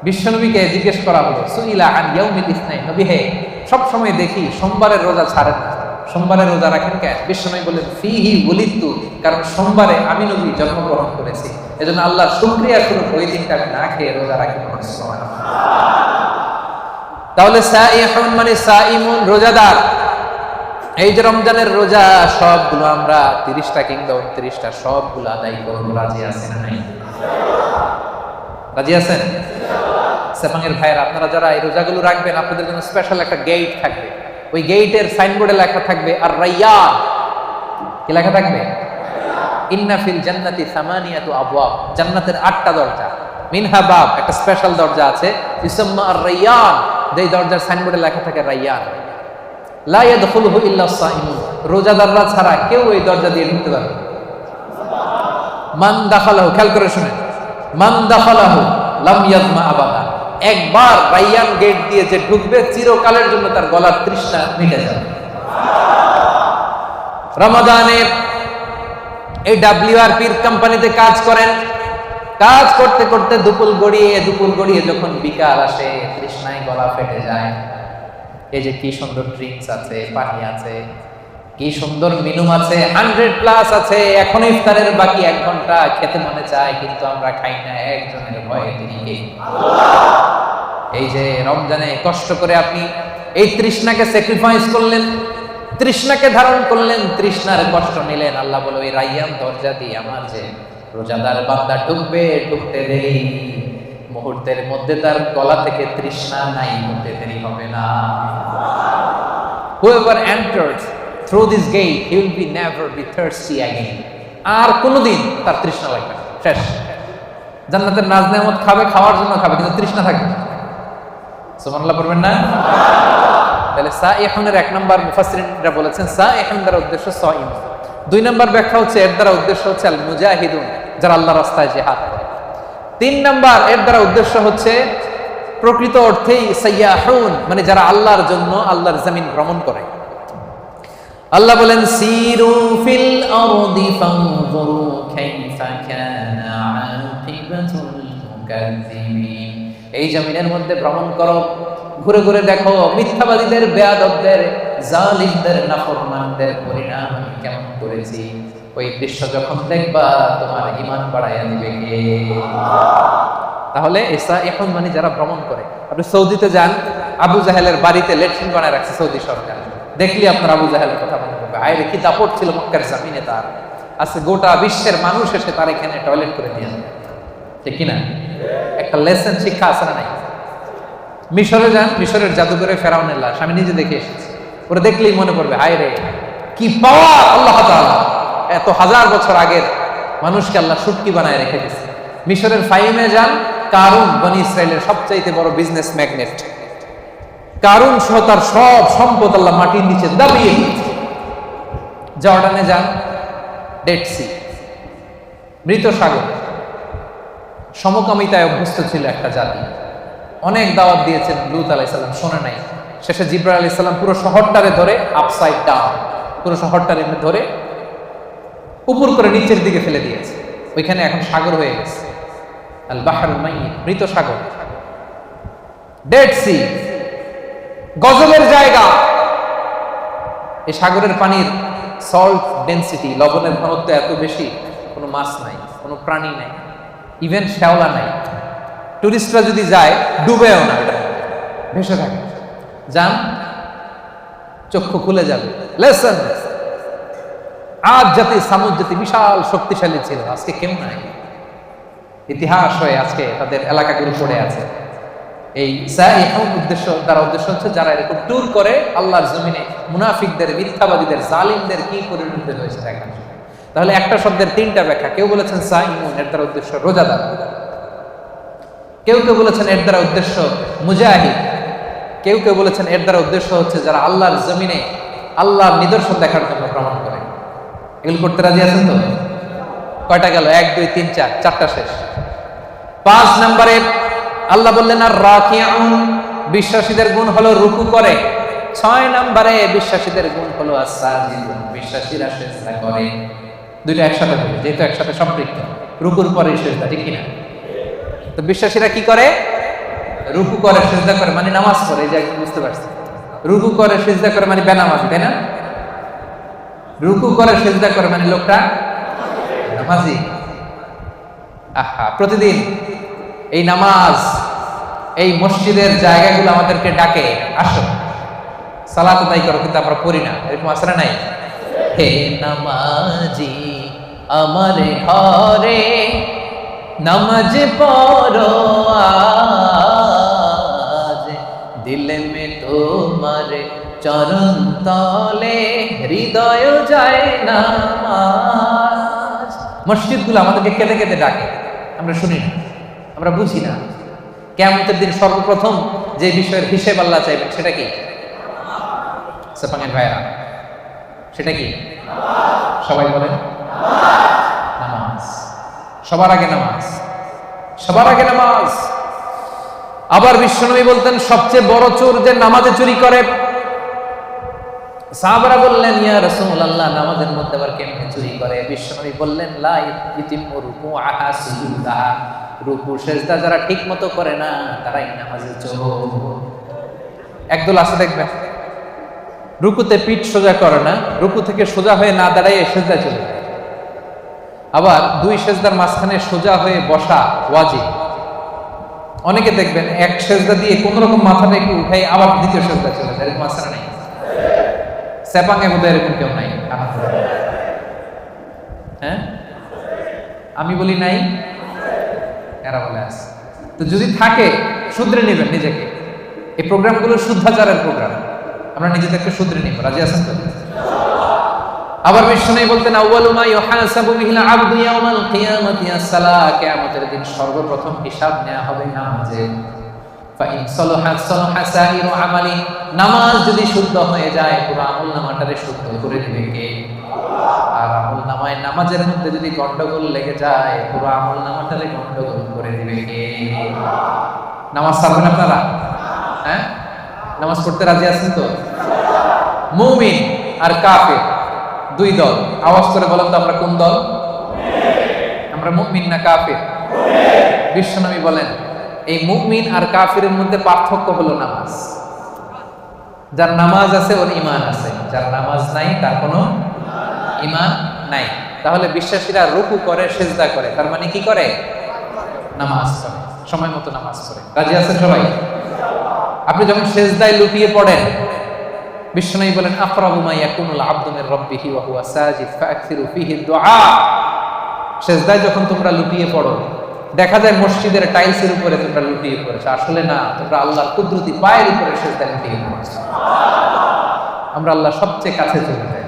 বিশ্বনবীকে জিজ্ঞেস করা হলো, সুইলা আন ইয়াউমিল ইসনাইন, নবী হে, সব সময় দেখি সোমবারের রোজা ছাড়েন না, সোমবারে রোজা রাখেন কেন? বিশ্বনবী বললেন, ফিহি ওয়ালিদতু, কারণ সোমবারে আমি নবী জন্মগ্রহণ করেছি, এজন্য আল্লাহর শুকরিয়া স্বরূপ ওই দিনটা আমি না খেয়ে রোজা রাখি। সুবহানাল্লাহ। তাহলে সাইহুন মানে সাইমুন, রোজাদার। এই যে রমজানের রোজা, সবগুলো আমরা 30টা কিংবা 29টা সবগুলো আদায় করব। রাজি আছেন না নাই? রাজি আছেন? সেপাঙের ভাইয়েরা, আপনারা যারা এই রোজাগুলো রাখবেন, আপনাদের জন্য স্পেশাল একটা গেট থাকবে। ওই গেটের সাইনবোর্ডে লেখা থাকবে আর রাইয়ান। কি লেখা থাকবে? ইন্না ফিল জান্নাতি সামানিয়াতু আবওয়াব, জান্নাতের 8টা দরজা। মিনহা বাব, একটা স্পেশাল দরজা আছে, ইসমা আর রাইয়ান, যেই দরজার সাইনবোর্ডে লেখা থাকে রাইয়ান। লা ইয়াদখুলুহু ইল্লা সাইমুন, রোজাদাররা ছাড়া কেউ এই দরজা দিয়ে ঢুকতে পারবে না। মান দাখালাহু, খেয়াল করে শুনেন, মান দাখালাহু লাম ইয়াজমা আবাদা, একবার রাইয়ান গেট দিয়ে যে ঢুকবে, চিরকালের জন্য তার গলার তৃষ্ণা মিটে যাবে। রমাদানে এই WRP কোম্পানিতে কাজ করেন, কাজ করতে করতে দুপুর গড়িয়ে যখন বিকাল আসে, তৃষ্ণায় গলা ফেটে যায়। এই যে কি সুন্দর ড্রিঙ্কস আছে, পানি আছে, কি সুন্দর মেনু আছে, 100+ আছে, এখন ইফতারের বাকি 1 ঘন্টা, খেতে মনে চায় কিন্তু আমরা খাই না, একজনের ভয়ে। তিনি কে? আল্লাহ। এই যে রমজানে কষ্ট করে আপনি এই তৃষ্ণাকে স্যাক্রিফাইস করলেন, তৃষ্ণাকে ধারণ করলেন, তৃষ্ণার কষ্ট নিলেন। আল্লাহ বলে ওই রাইয়ান দরজা দিয়ে আমার যে রোজাদার বান্দা ঢুকবে, ঢুকতে দেরি, মুহূর্তের মধ্যে তার গলা থেকে তৃষ্ণা নাই হতে দেরি হবে না। Whoever enters through this gate, he will be never be thirsty again. আর কোনোদিন তার তৃষ্ণা লাগবে না, শেষ। জান্নাতের নাজ নেয়ামত খাবে, খাওয়ার জন্য খাবে, কিন্তু তৃষ্ণা থাকবে না। সুবহানাল্লাহ পড়বেন না? তাহলে সাইহুনের এক নম্বর মুফাসসিরিনরা বলেছেন সাইহুন দ্বারা উদ্দেশ্য সাইম। দুই নম্বর ব্যাখ্যা হচ্ছে এর দ্বারা উদ্দেশ্য হচ্ছে আল মুজাহিদুন, যারা আল্লাহর রাস্তায় জিহাদ করে। তিন নম্বর এর দ্বারা উদ্দেশ্য হচ্ছে প্রকৃত অর্থেই সাইয়াহুন, মানে যারা আল্লাহর জন্য আল্লাহর জমিন ভ্রমণ করে। আল্লাহ বলেন সিরু ফিল আরদি ফানজুরু কাইফা কানা আকিবাতুল মুকাজ্জিবিন। এই জমিনের মধ্যে ভ্রমণ করো, ঘুরে ঘুরে দেখো মিথ্যাবাদীদের, বেয়াদবদের, জালিমদের, নাফরমানদের পরিণাম কেমন করেছি। ওই দৃশ্য যখন দেখবা তোমার ঈমান বাড়াইয়া দিবে কে? তাহলে এসা এখন মানে যারা ভ্রমণ করে। আপনি সৌদিতে যান, আবু জাহেলের বাড়িতে লেট্রিন বানায় রাখছে সৌদি সরকার। দেখলি আপনার আবু জাহেলের কথা মনে করবে, আরে কি দাপট ছিল মক্কার জমিনে তার। আজকে গোটা বিশ্বের মানুষ এসে তার এখানে টয়লেট করে দিয়ে যাবে, ঠিক কিনা? একটা লেসন শিক্ষা আছে না নাই? মিশরে যান, মিশরের জাদুঘরে ফেরাউনের লাশ আমি নিজে দেখে এসেছি। ওরা দেখলেই মনে পড়বে হায় রে কি পাওয়ার আল্লাহ তাআলা, এত হাজার বছর আগের মানুষকে আল্লাহ সুটকি বানায় রেখে দিয়েছে। মিশরের ফাইমে যান, কারুন বনি ইসরায়েলের সবচাইতে বড় বিজনেস ম্যাগনেট, কারুন সহ তার সব সম্পদ আল্লাহ মাটির নিচে দাবিয়ে দিয়েছে। জর্ডানে যান, ডেড সি, মৃত সাগর, সমকামিতায় অভ্যস্ত ছিল একটা জাতি। অনেক দাওয়াত দিয়েছেন লূত আলাইহিস সালাম, শোনে নাই। শেষে জিবরাইল আলাইহিস সালাম পুরো শহরটারে ধরে আপসাইড ডাউন, পুরো শহরটারে ধরে উপর করে নিচের দিকে ফেলে দিয়েছে। ওইখানে এখন সাগর হয়ে গেছে, আল বাহরুল মাইয়িত, মৃত সাগর, ডেড সি, গজবের জায়গা। এই সাগরের পানির সল্ট ডেনসিটি, লবণের ঘনত্ব এত বেশি, কোনো মাছ নাই, কোনো প্রাণী নাই, ইভেন শ্যাওলা নাই। টুরিস্টরা যদি যায় ডুবেও না, এটা ভেসে থাকে। যান, চক্ষু খুলে যাবে। লেসন, আজ জাতি সামুদ জাতি বিশাল শক্তিশালী ছিল, আজকে কেউ নাই। ইতিহাস হয়ে আজকে তাদের এলাকাগুলো পড়ে আছে। এই সাইহুন উদ্দেশ্য, তার উদ্দেশ্য হচ্ছে যারা এরকম ট্যুর করে আল্লাহর জমিনে মুনাফিকদের, মিথ্যাবাদীদের, জালিমদের কি পরিণতি হয়েছে দেখার। তাহলে একটা শব্দের তিনটা ব্যাখ্যা। কেউ বলেছেন সাইহুন এর দ্বারা উদ্দেশ্য রোজাদার, কেউ কেউ বলেছেন এর দ্বারা উদ্দেশ্য মুজাহিদ, কেউ কেউ বলেছেন এর দ্বারা উদ্দেশ্য হচ্ছে যারা আল্লাহর জমিনে আল্লাহর নিদর্শন দেখার জন্য ভ্রমণ করে। এগুলো করতে রাজি আছেন তো? কয়টা গেল? 1 2 3 4, চারটা শেষ। 5 নম্বরে আল্লাহ বললেন আর রাকিউন, বিশ্বাসীদের গুণ হলো রুকু করে। 6 নম্বরে বিশ্বাসীদের গুণ হলো আস-সাজিদুন, বিশ্বাসীরা সিজদা করে। দুইটা একসাথে বলি যেহেতু একসাথে সম্পৃক্ত। রুকুর পরে সিজদা, ঠিক কিনা? তো বিশ্বাসীরা কি করে? রুকু করে, সিজদা করে, মানে নামাজ পড়ে। এই যে একদম বুঝতে পারছি, রুকু করে সিজদা করে মানে বেনামাজি, তাই না? রুকু করে সিজদা করে মানে লোকটা নামাজি। আহা, প্রতিদিন এই নামাজ, এই মসজিদের জায়গাগুলো আমাদেরকে ডাকে, আসো সালাত আদায় করো, কিন্তু আমরা পড়ি না। এরকম আসলে নাই? হে নামাজি আমার ঘরে নামাজ পড়ো আজ, দিলে মে তোমার চরণ তলে হৃদয় যায় নামাজ। মসজিদগুলো আমাদেরকে কেঁদে কেঁদে ডাকে, আমরা শুনি না, আমরা বুঝি না। কিয়ামতের দিন সর্বপ্রথম যে বিষয়ের হিসেব আল্লাহ চাইবেন সেটা কি? সাপাঙ্গের ভাইরা, সেটা কি? সবাই বলেন নামাজ। সবার আগে নামাজ, সবার আগে নামাজ। আবার বিশ্বনবী বলতেন সবচেয়ে বড় চোর যে নামাজে চুরি করে। সাহাবারা বললেন ইয়া রাসূলুল্লাহ, নামাজের মধ্যে আবার কেমনে চুরি করে? বিশ্বনবী বললেন লা ইতিমু রুকুআহা সুজুদাহা, রুকু সিজদা যারা ঠিকমতো করে না তারাই নামাজে চোর। একদল আছে দেখবেন রুকুতে পিঠ সোজা করে না, রুকু থেকে সোজা হয়ে না দাঁড়ায় সিজদা চলে যায়। আবার দুই সিজদার মাঝখানে সোজা হয়ে বসা ওয়াজিব। অনেকে দেখবেন এক সিজদা দিয়ে কোন রকম মাথাটা একটু উঠাই আবার দ্বিতীয় সিজদা চলে যায়, এরকম আছে না? সেপাঙ্গে বোধহয় এরকম কেউ নাই। হ্যাঁ, আমি বলি নাই, এরা বলে আছে। তো যদি থাকে শুধরে নেবেন নিজেকে। এই প্রোগ্রামগুলো শুদ্ধাচারের প্রোগ্রাম, আমরা নিজেদেরকে শুধরে নিব। রাজি আছেন তো? আবার বিষ্ণু বলতেন আউয়ালু মা ইউহাসাবু বিহিল আবদু ইয়াউমাল কিয়ামাতি as-সালাহ, কিয়ামতের দিন সর্বপ্রথম হিসাব নেওয়া হবে নামাজে। ফা ইন সালাহাত সালাহা সাইরু আমালি, নামাজ যদি শুদ্ধ হয়ে যায় পুরো আমলনামাটারে শুদ্ধ করে দিবে কে? আর আমলনামায় নামাজের মধ্যে যদি গন্ডগোল লেগে যায় পুরো আমলনামাটারে গন্ডগোল করে দিবে কে? নামাজ ছাড়বেন আপনারা? হ্যাঁ, নামাজ পড়তে রাজি আছেন তো? মুমিন আর কাফির দুই দল। আওয়াজ করে বলেন তো আমরা কোন দল? আমরা মুমিন না কাফির? বিশ্বনবী বলেন এই মুমিন আর কাফিরের মধ্যে পার্থক্য হলো নামাজ। যার নামাজ আছে ওর ঈমান আছে, যার নামাজ নাই তার কোনো ঈমান নাই। তাহলে বিশ্বাসীরা রুকু করে, সিজদা করে, তার মানে কি করে? নামাজ পড়ে, সময় মতো নামাজ পড়ে। রাজি আছেন সবাই? আপনি যখন সিজদায় লুটিয়ে পড়েন, বিশ্বনবী বলেন আকরাবু মা ইয়াকুনুল আবদু মির রাব্বিহি ওয়া হুয়া সাজিদ ফাআকসিরু ফীহি দুআ। সিজদায় যখন তোমরা লুটিয়ে পড়ো, দেখা যায় মসজিদের টাইলসের উপরে তোমরা লুটিয়ে পড়েছো, আসলে না, তোমরা আল্লাহর কুদরতি পায়ের উপরে সিজদায় লুটিয়ে পড়েছো। আমরা আল্লাহর সবচেয়ে কাছে চলে যাই।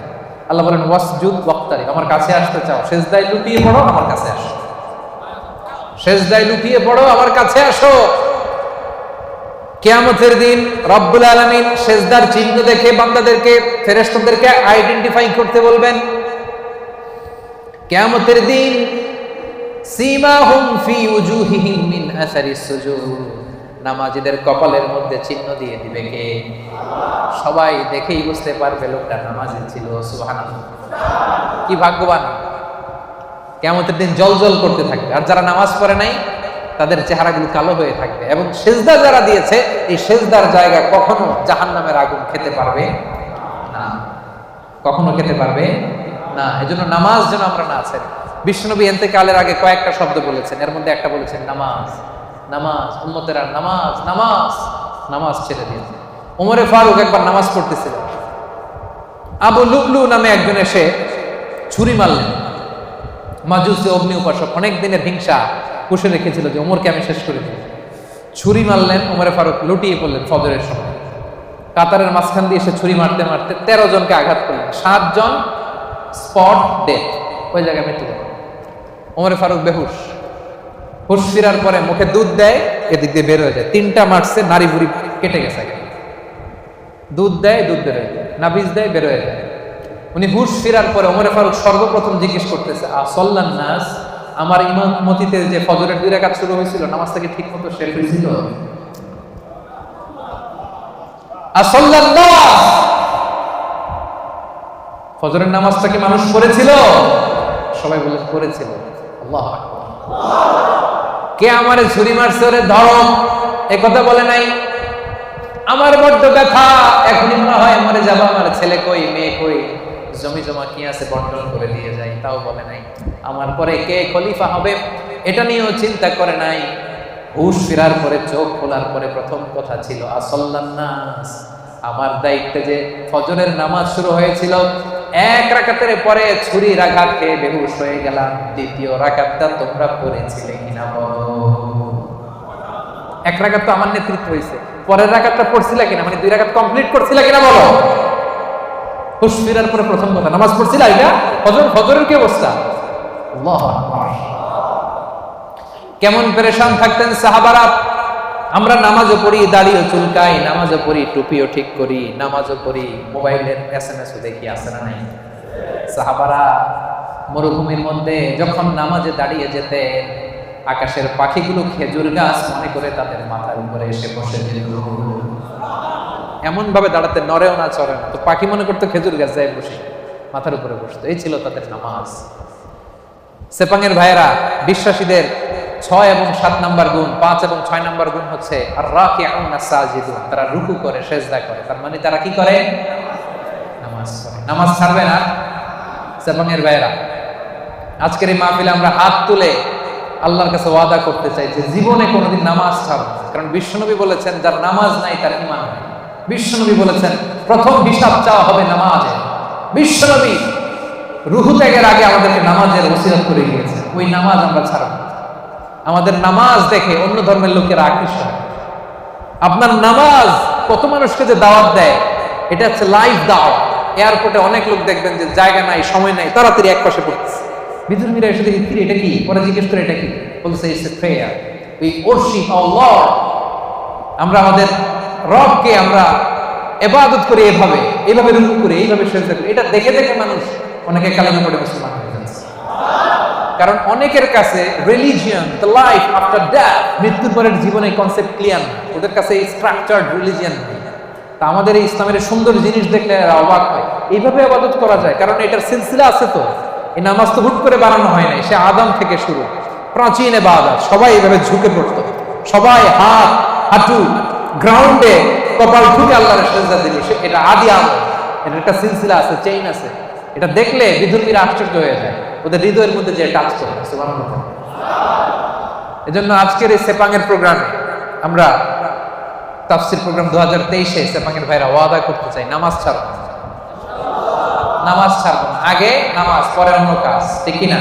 আল্লাহ বলেন ওয়াসজুদ ওয়াক্তারিব, আমার কাছে আসতে চাও, সিজদায় লুটিয়ে পড়ো, আমার কাছে আসো। সিজদায় লুটিয়ে পড়ো, আমার কাছে আসো। কিয়ামতের দিন রব্বুল আলামিন সিজদার চিহ্ন দেখে বান্দাদেরকে, ফেরেশতাদেরকে আইডেন্টিফাই করতে বলবেন। কিয়ামতের দিন সীমাহুম ফি উজুহিহিম মিন আসারিস সুজুদ, নামাজীদের কপালের মধ্যে চিহ্ন দিয়ে দিবে কে? সবাই দেখেই বুঝতে পারবে লোকটা নামাজি ছিল। সুবহানাল্লাহ, কি ভাগ্যবান! কিয়ামতের দিন জ্বলজ্বল করতে থাকবে। আর যারা নামাজ পড়ে নাই তাদের চেহারাগুলো কালো হয়ে থাকবে। এবং সিজদা যারা দিয়েছে এই সিজদার জায়গা কখনো জাহান্নামের আগুন খেতে পারবে না, কখনো খেতে পারবে না। এজন্য নামাজ যেন আমরা না ছাড়ি। বিশ্বনবী ইন্তেকালের আগে কয়েকটা শব্দ বলেছেন, এর মধ্যে একটা বলেছেন নামাজ। নামাজ, উম্মতেরা নামাজ, নামাজ, নামাজ ছেড়ে দিয়েছে। ওমরে ফারুক একবার নামাজ পড়তেছিলেন, আবু লুবলু নামে একজন এসে ছুরি মারলেন। মাজুসি অগ্নি উপাসক, অনেক দিনের হিংসা পুষে রেখেছিল যে ওমরকে আমি শেষ করে দিই। ছুরি মারলেন, ওমরে ফারুক লুটিয়ে পড়লেন ফজরের সময়। কাতারের মাঝখান দিয়ে এসে ছুরি মারতে মারতে 13 জনকে আঘাত করলেন। 7 জন স্পট ডেথ, ওই জায়গায় মৃত্যু গেল। ওমরে ফারুক বেহুশ। হুশ ফিরার পরে মুখে দুধ দেয়, এদিক দিয়ে বের হয়ে যায়। 3টা মারছে, নারী বুড়ি কেটে গেছে। দুধ দেয়, দুধ বের হয়ে যায়, নাবিজ দেয়, বের হয়ে যায়। উনি হুশ ফিরার পরে ওমরে ফারুক সর্বপ্রথম জিজ্ঞেস করতেছে আসল্লান নাস, আমার ইমামতিতে যে ফজরের 2 রাকাত শুরু হয়েছিল, নামাজটা কি ঠিক মতো শেষ হয়েছিল? আসল্লান নাস, ফজরের নামাজটা কি মানুষ পড়েছিল? সবাই বলে পড়েছিল। আল্লাহু আকবার। কে আমারে ছুরি মারছে ওরে ধরো, এই কথা বলে নাই। আমার বড্ড ব্যথা, এখনই মনে হয় মরে যাবো, আমার ছেলে কই, মেয়ে কই, জমি জমা কি আছে বন্টন করে দিয়ে যায়, তাও বলে নাই। আমার পরে কে খলিফা হবে এটা নিয়েও চিন্তা করে নাই। হুশ ফেরার পরে, চোখ খোলার পরে প্রথম কথা ছিল আসল্লান নাস, আমার দায়িত্বে যে ফজরের নামাজ শুরু হয়েছিল, 1 রাকাতের পরে ছুরির আঘাত খেয়ে বেহুশ হয়ে গেলাম। 2য় রাকাতটা তোমরা পড়েছিলে কিনা বলো? 1 রাকাত তো আমার নেতৃত্ব হয়েছে, পরের রাকাতটা পড়ছিলা কিনা, মানে 2 রাকাত কমপ্লিট করছিলা কিনা বলো? হুশ ফেরার পরে প্রথম কথা নামাজ পড়ছিলা এটা? ফজরের কি অবস্থা? আল্লাহু আকবার। কেমন পেরেশান থাকতেন সাহাবারা। আমরা নামাজও পড়ি, দাড়িও চুলকাই, নামাজও পড়ি, টুপিও ঠিক করি, নামাজও পড়ি, মোবাইলের SMS-ও দেখি, আছে না নাই? সাহাবারা মরুভূমির মধ্যে যখন নামাজে দাঁড়িয়ে যেতেন, আকাশের পাখিগুলো খেজুর গাছ মনে করে তাদের মাথার উপরে এসে বসে যেত। এমন ভাবে দাঁড়াতে, নড়েও না চড়ে না, তো পাখি মনে করতো খেজুর গাছ যায় বসে, মাথার উপরে বসতো। এই ছিল তাদের নামাজ। সেপাঙের ভাইয়েরা, বিশ্বাসীদের 6 এবং 7 নাম্বার গুণ, 5 এবং 6 নাম্বার গুণ হচ্ছে আর রাকিউনা সাজিদুন, তারা রুকু করে, সিজদা করে। তার মানে তারা কি করে? নামাজ পড়ে। নামাজ ছাড়বে না সেপাঙের ভাইয়েরা। আজকের এই মাহফিলে আমরা হাত তুলে আল্লাহর কাছে ওয়াদা করতে চাই যে জীবনে কোনোদিন নামাজ ছাড়ব না। কারণ বিশ্বনবী বলেছেন যার নামাজ নাই তার ঈমান নাই। বিশ্বনবী বলেছেন প্রথম হিসাব চাওয়া হবে নামাজে। বিশ্বনবী রুহু ত্যাগের আগে আমাদেরকে নামাজের ওসিয়ত করে গিয়েছে। ওই নামাজ আমরা ছাড়ব না। আমাদের নামাজ দেখে অন্য ধর্মের লোকেরা আকৃষ্ট হয়। আপনার নামাজ কত মানুষকে যে দাওয়াত দেয়, এটা হচ্ছে লাইভ দাওয়াত। এয়ারপোর্টে অনেক লোক দেখবেন যে জায়গা নাই, সময় নাই, তাড়াতাড়ি এক পাশে পড়তেছে। বিধর্মীরা এসে দেখি এটা কি, ওরা জিজ্ঞেস করে এটা কি, বলছে it's a prayer, we worship our lord. আমরা আমাদের রবকে আমরা ইবাদত করি, এইভাবে রুকু করি, এইভাবে সিজদা করি। এটা দেখে দেখে মানুষ অনেকে কালেমা পড়ে মুসলমান হয়ে যাচ্ছে। কারণ অনেকের কাছে religion, the life after death, মৃত্যুর পরের জীবনে কনসেপ্ট ক্লিয়ার না। ওদের কাছে এই স্ট্রাকচারড রিলিজিয়ন নেই। তা আমাদের এই ইসলামের সুন্দর জিনিস দেখলে এরা অবাক হয়, এইভাবে ইবাদত করা যায়। কারণ এটার সিলসিলা আছে। তো এই নামাজ তো হুট করে বানানো হয় নাই, সে আদম থেকে শুরু, প্রাচীন ইবাদত। সবাই এইভাবে ঝুঁকে পড়তো, সবাই হাত হাঁটু গ্রাউন্ডে কপাল ঠুকে আল্লাহর সিজদা দিল। এটা আদি আমল, এটা একটা সিলসিলা আছে, চেইন আছে। এটা দেখলে বিধর্মীরা আশ্চর্য হয়ে যায়, ওদের হৃদয়ের মধ্যে যে টাচ করে। সুবহানাল্লাহ। এজন্য আজকের এই সেপাঙের প্রোগ্রামে আমরা তাফসীর প্রোগ্রাম 2023-এ সেপাঙের ভাইরা ওয়াদা করতে চাই, নামাজ ছাড়ব না। নামাজ ছাড়ব না। আগে নামাজ, পরে অন্য কাজ, ঠিক কি না?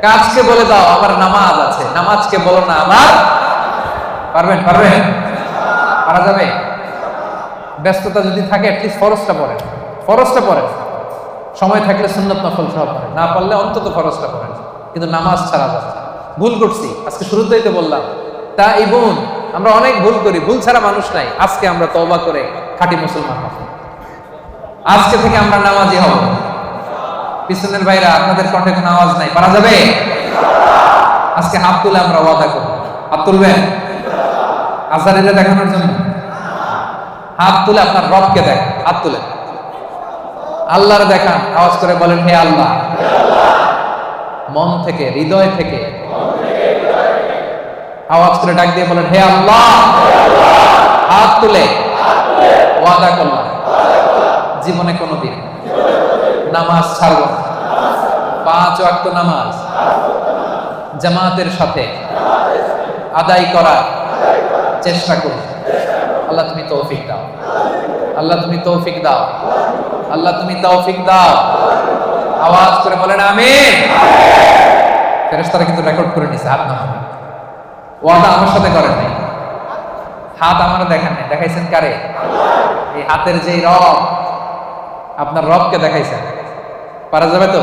কাজকে বলে দাও আমার নামাজ আছে, নামাজকে বলো না আমার। পারবেন? পারা যাবে? ব্যস্ততা যদি থাকে অ্যাটলিস্ট ফরজটা পড়েন। সময় থাকলে সুন্নত নফল সহ পড়েন, না পারলে অন্তত ফরজটা পড়েন। কিন্তু নামাজ ছাড়া যাবে না। ভুল করছি, আজকে শুরুতেই তো বললাম। তা এই বোন, আমরা অনেক ভুল করি, ভুল ছাড়া মানুষ নাই। আজকে আমরা তওবা করে খাঁটি মুসলমান হব। আজকে থেকে আমরা নামাজি হব। পিছনের ভাইরা, আপনাদের কণ্ঠে কোনো আওয়াজ নাই, পারা যাবে? আজকে হাত তুলে আমরা ওয়াদা করব। হাত তুলবেন আজারিরে দেখানোর জন্য? হাত তুলে আপনার রবকে দেখান। হাত তুলে আল্লাহর দেখান, আওয়াজ করে বলেন হে আল্লাহ। মন থেকে, হৃদয় থেকে আওয়াজ করে ডাক দিয়ে বলেন হে আল্লাহ। হাত তুলে ওয়াদা করলাম জীবনে কোনোদিন নামাজ ছাড়ব না। 5 ওয়াক্ত নামাজ জামাতের সাথে আদায় করার চেষ্টা করব। আল্লাহ তুমি তৌফিক দাও, আল্লাহ তুমি তৌফিক দাও, আল্লাহ তুমি তৌফিক দাও। আওয়াজ করে বলেন আমিন। ফেরেশতারা কিন্তু রেকর্ড করে নিছে, হাত নামান। ওয়াদা আমার সাথে করেন নাই, হাত আমার দেখান নাই, দেখাইছেন কারে? এই হাতের যে রব, আপনার রবকে দেখাইছেন। পারা যাবে তো?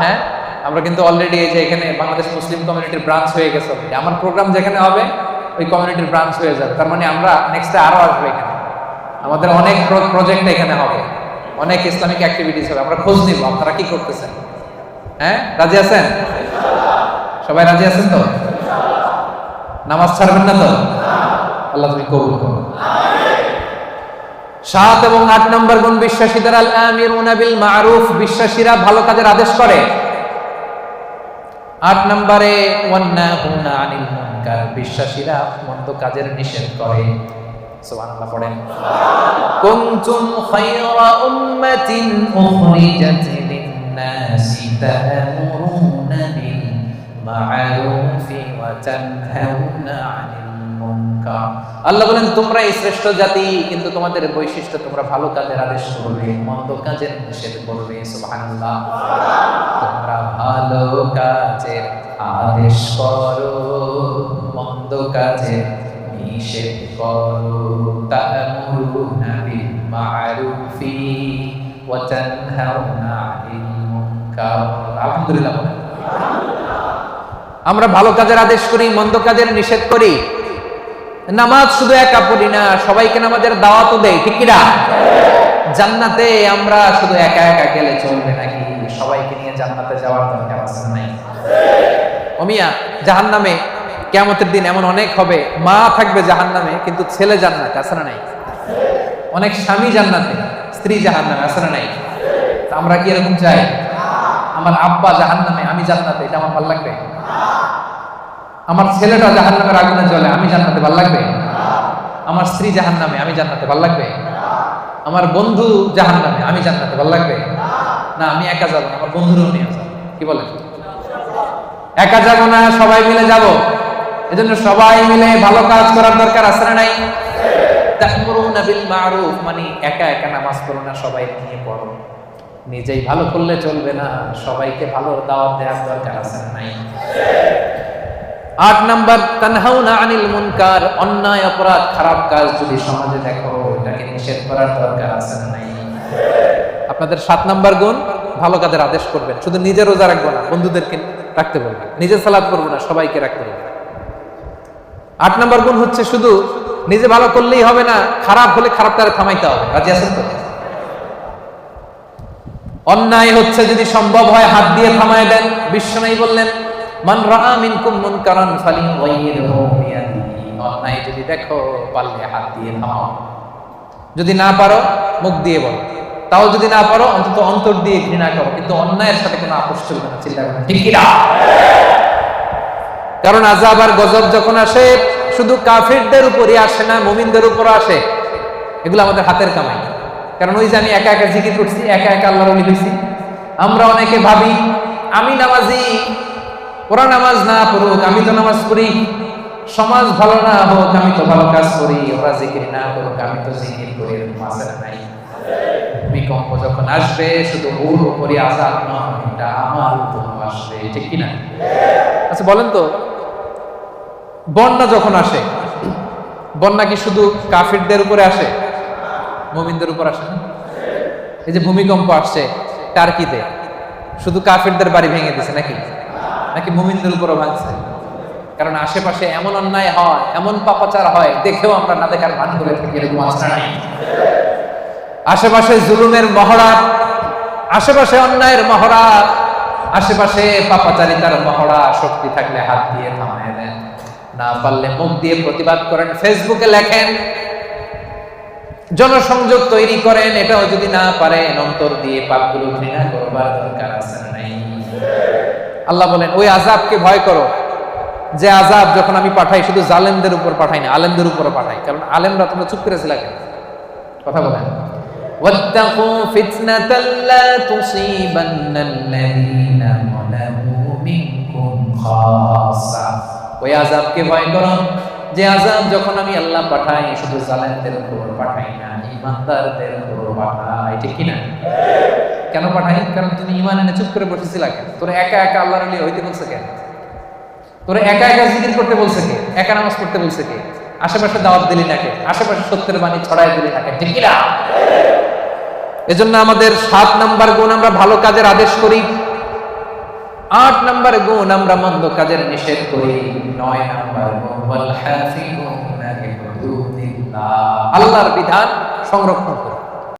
হ্যাঁ, আমরা কিন্তু অলরেডি এই যে এখানে বাংলাদেশ মুসলিম কমিউনিটির ব্রাঞ্চ হয়ে গেছে। আমার প্রোগ্রাম যেখানে হবে ওই কমিউনিটির ব্রাঞ্চ হয়ে যাবে। তার মানে আমরা নেক্সটে আরো আসবো এখানে। আমাদের অনেক প্রজেক্ট এখানে হবে, অনেক ইসলামিক অ্যাক্টিভিটিস হবে। আমরা খোঁজ নিব আপনারা কি করতেছেন। হ্যাঁ, রাজি আছেন? সবাই রাজি আছেন তো? নামাজ ছাড়বেন না তো? আল্লাহ তুমি কবুল করো। 7 এবং 8 নম্বর গুণ বিশ্বাসীদের আল আমিরুনা বিল মারুফ, বিশ্বাসীরা ভালো কাজের আদেশ করে। 8 নম্বরে ওয়ান্নাহুনা আনিল মুনকার, বিশ্বাসীরা মন্দ কাজের নিষেধ করে। সুবহানাল্লাহ পড়েন। কুনতুম খায়রা উম্মাতিন উখরিজাত লিন-নাসি তা'মুরুনা বিল মা'রুফি ওয়া তানহাউনা আনিল মুনকার। আল্লাহ বলেন তোমরা এই শ্রেষ্ঠ জাতি, কিন্তু তোমাদের বৈশিষ্ট্য তোমরা ভালো কাজের আদেশ করবে, মন্দ কাজের নিষেধ করবে। সুবহানাল্লাহ। তোমরা ভালো কাজের আদেশ করো, মন্দ কাজের নিষেধ করো। তা'মুরুনা বিল মা'রুফি ওয়া তানহাউনা আনিল মুনকার। আলহামদুলিল্লাহ। আমরা ভালো কাজের আদেশ করি, মন্দ কাজের নিষেধ করি। নামাজ শুধু একা পড়ি না, সবাইকে নামাজের দাওয়াতও দেই, ঠিক কি না? জান্নাতে আমরা শুধু একা একা গেলে চলবে নাকি? সবাইকে নিয়ে জান্নাতে যাওয়ার দরকার আছে না নাই? ও মিয়া, জাহান্নামে কিয়ামতের দিন এমন অনেক হবে, মা থাকবে জাহান্নামে কিন্তু ছেলে জান্নাতে, আছে না নাই? অনেক স্বামী জান্নাতে, স্ত্রী জাহান্নামে, আছে না নাই? আমরা কি এরকম চাই? আমার আব্বা জাহান্নামে, আমি জান্নাতে, এটা আমার ভালো লাগবে? আমার ছেলেটা জাহান্নামের আগুনে জ্বলে, আমি জান্নাতে ভালো লাগবে? আমার স্ত্রী জাহান্নামে, আমি জান্নাতে ভালো লাগবে? আমার বন্ধু জাহান্নামে, আমি জান্নাতে ভালো লাগবে? না, আমি একা যাবো না, আমার বন্ধুরাও নিয়ে যাবো। কি বলে? একা যাবো না, সবাই মিলে যাব। এজন্য সবাই মিলে ভালো কাজ করার দরকার আছে না নাই? তা'মুরুনা বিল মা'রুফ মানে একা একা নামাজ পড়ো না, সবাই নিয়ে পড়ো। নিজেই ভালো করলে চলবে না, সবাইকে ভালো দাওয়াত দেওয়ার দরকার আছে না নাই? 8 নাম্বার তানহাউনা আনিল মুনকার, অন্যায় অপরাধ খারাপ কাজ যদি সমাজে দেখো এটাকে নিষেধ করার দরকার আছে না নাই? আপনাদের 7 নাম্বার গুণ, ভালো কাজের আদেশ করবেন, শুধু নিজে রোজা রাখবো না, বন্ধুদেরকে রাখতে বলবেন, নিজে সালাত করবো না, সবাইকে রাখতে বলবেন। 8 নাম্বার গুণ হচ্ছে শুধু নিজে ভালো করলেই হবে না, খারাপ হলে খারাপ তারে থামাইতে হবে। রাজি আছেন তো? অন্যায় হচ্ছে যদি সম্ভব হয় হাত দিয়ে থামায় দেন। বিশ্বনবী বললেন মান রাআ মিনকুম মুনকারান ফালিয়ুগাইয়িরহু বিয়াদিহি, অন্যায় যদি দেখো পারলে হাত দিয়ে থামাও, যদি না পারো মুখ দিয়ে বলো, তাও যদি না পারো অন্তত অন্তর দিয়ে ঘৃণা করো, কিন্তু অন্যায়ের সাথে কোনো আপোষ চলবে না। চিল্লাবেন ঠিক কি না? কারণ আযাব আর গজব যখন আসে শুধু কাফিরদের উপরই আসে না, মুমিনদের উপরও আসে। এগুলো আমাদের হাতের কামাই। কারণ ওই যে আমি একা একা জিকির করছি, একা একা আল্লাহর ওলি হইছি। আমরা অনেকে ভাবি আমি নামাজি, ওরা নামাজ না পড়ুক আমি তো নামাজ পড়ি, সমাজ ভালো না হোক আমি তো ভালো কাজ করি, ওরা জিকির না করুক আমি তো জিকির করি। এরকম আছে না নাই? ভূমিকম্প যখন আসবে শুধু ওর উপরই আযাব নয়, এটা আমার উপরও আসবে। ঠিক কি না? আচ্ছা বলেন তো, বন্যা যখন আসে, বন্যা কি শুধু কাফিরদের উপরে আসে, মুমিনদের উপর আসে না? এই যে ভূমিকম্প আসছে টার্কিতে, শুধু কাফিরদের বাড়ি ভেঙে দিয়েছে নাকি? নাকি মুমিনদের উপরও ভাঙছে? কারণ আশেপাশে এমন অন্যায় হয়, এমন পাপাচার হয়, দেখেও আমরা না দেখার ভান করে থাকি। এরকম আছে না? আশেপাশে জুলুমের মহড়া, আশেপাশে অন্যায়ের মহড়া, আশেপাশে পাপাচারিতার মহড়া। শক্তি থাকলে হাত দিয়ে থামায় দেন, না পারলে মুখ দিয়ে প্রতিবাদ করেন, ফেসবুকে লেখেন, জনসংযোগ তৈরি করেন। এটাও যদি না পারেন অন্তর দিয়ে পাপগুলো ঘৃণা করবার দরকার আছে না নাই? আল্লাহ বলেন ওই আযাবকে ভয় করো, যে আযাব যখন আমি পাঠাই শুধু জালেমদের উপর পাঠাই না, আলেমদের উপর পাঠাই। কারণ আলেমরা তোমরা চুপ করেছিল কেন? কথা বলেন। ওয়াত্তাকু ফিতনাতাল লা তুসিবান্নাল্লাযীনা যালামু মিনকুম খাসসা, ওই আযাবকে ভয় করো যে আযাব যখন আমি আল্লাহ পাঠাই শুধু জালেমদের উপর পাঠাই না, ঈমানদারদের উপর পাঠাই। ঠিক কি না? কেন পাঠাই? কারণ তুমি ঈমান এনে চুপ করে বসেছিল কেন? তোরা একা একা আল্লাহর ওলি হইতে বলছে কেন? তোরা একা একা জিকির করতে বলছে কে? একা নামাজ পড়তে বলছে কে? আশেপাশে দাওয়াত দিলি না কে? আশেপাশে সত্যের বাণী ছড়াই দিলি না কে? ঠিক কি না? এজন্য আমাদের 7 নাম্বার গুণ আমরা ভালো কাজের আদেশ করি, 8 নাম্বার গুণ আমরা মন্দ কাজের নিষেধ করি, 9 নাম্বার গুণ ওয়াল হাফিজুনা লিহুদুদিল্লাহ, আল্লাহর বিধান সংরক্ষণ করি।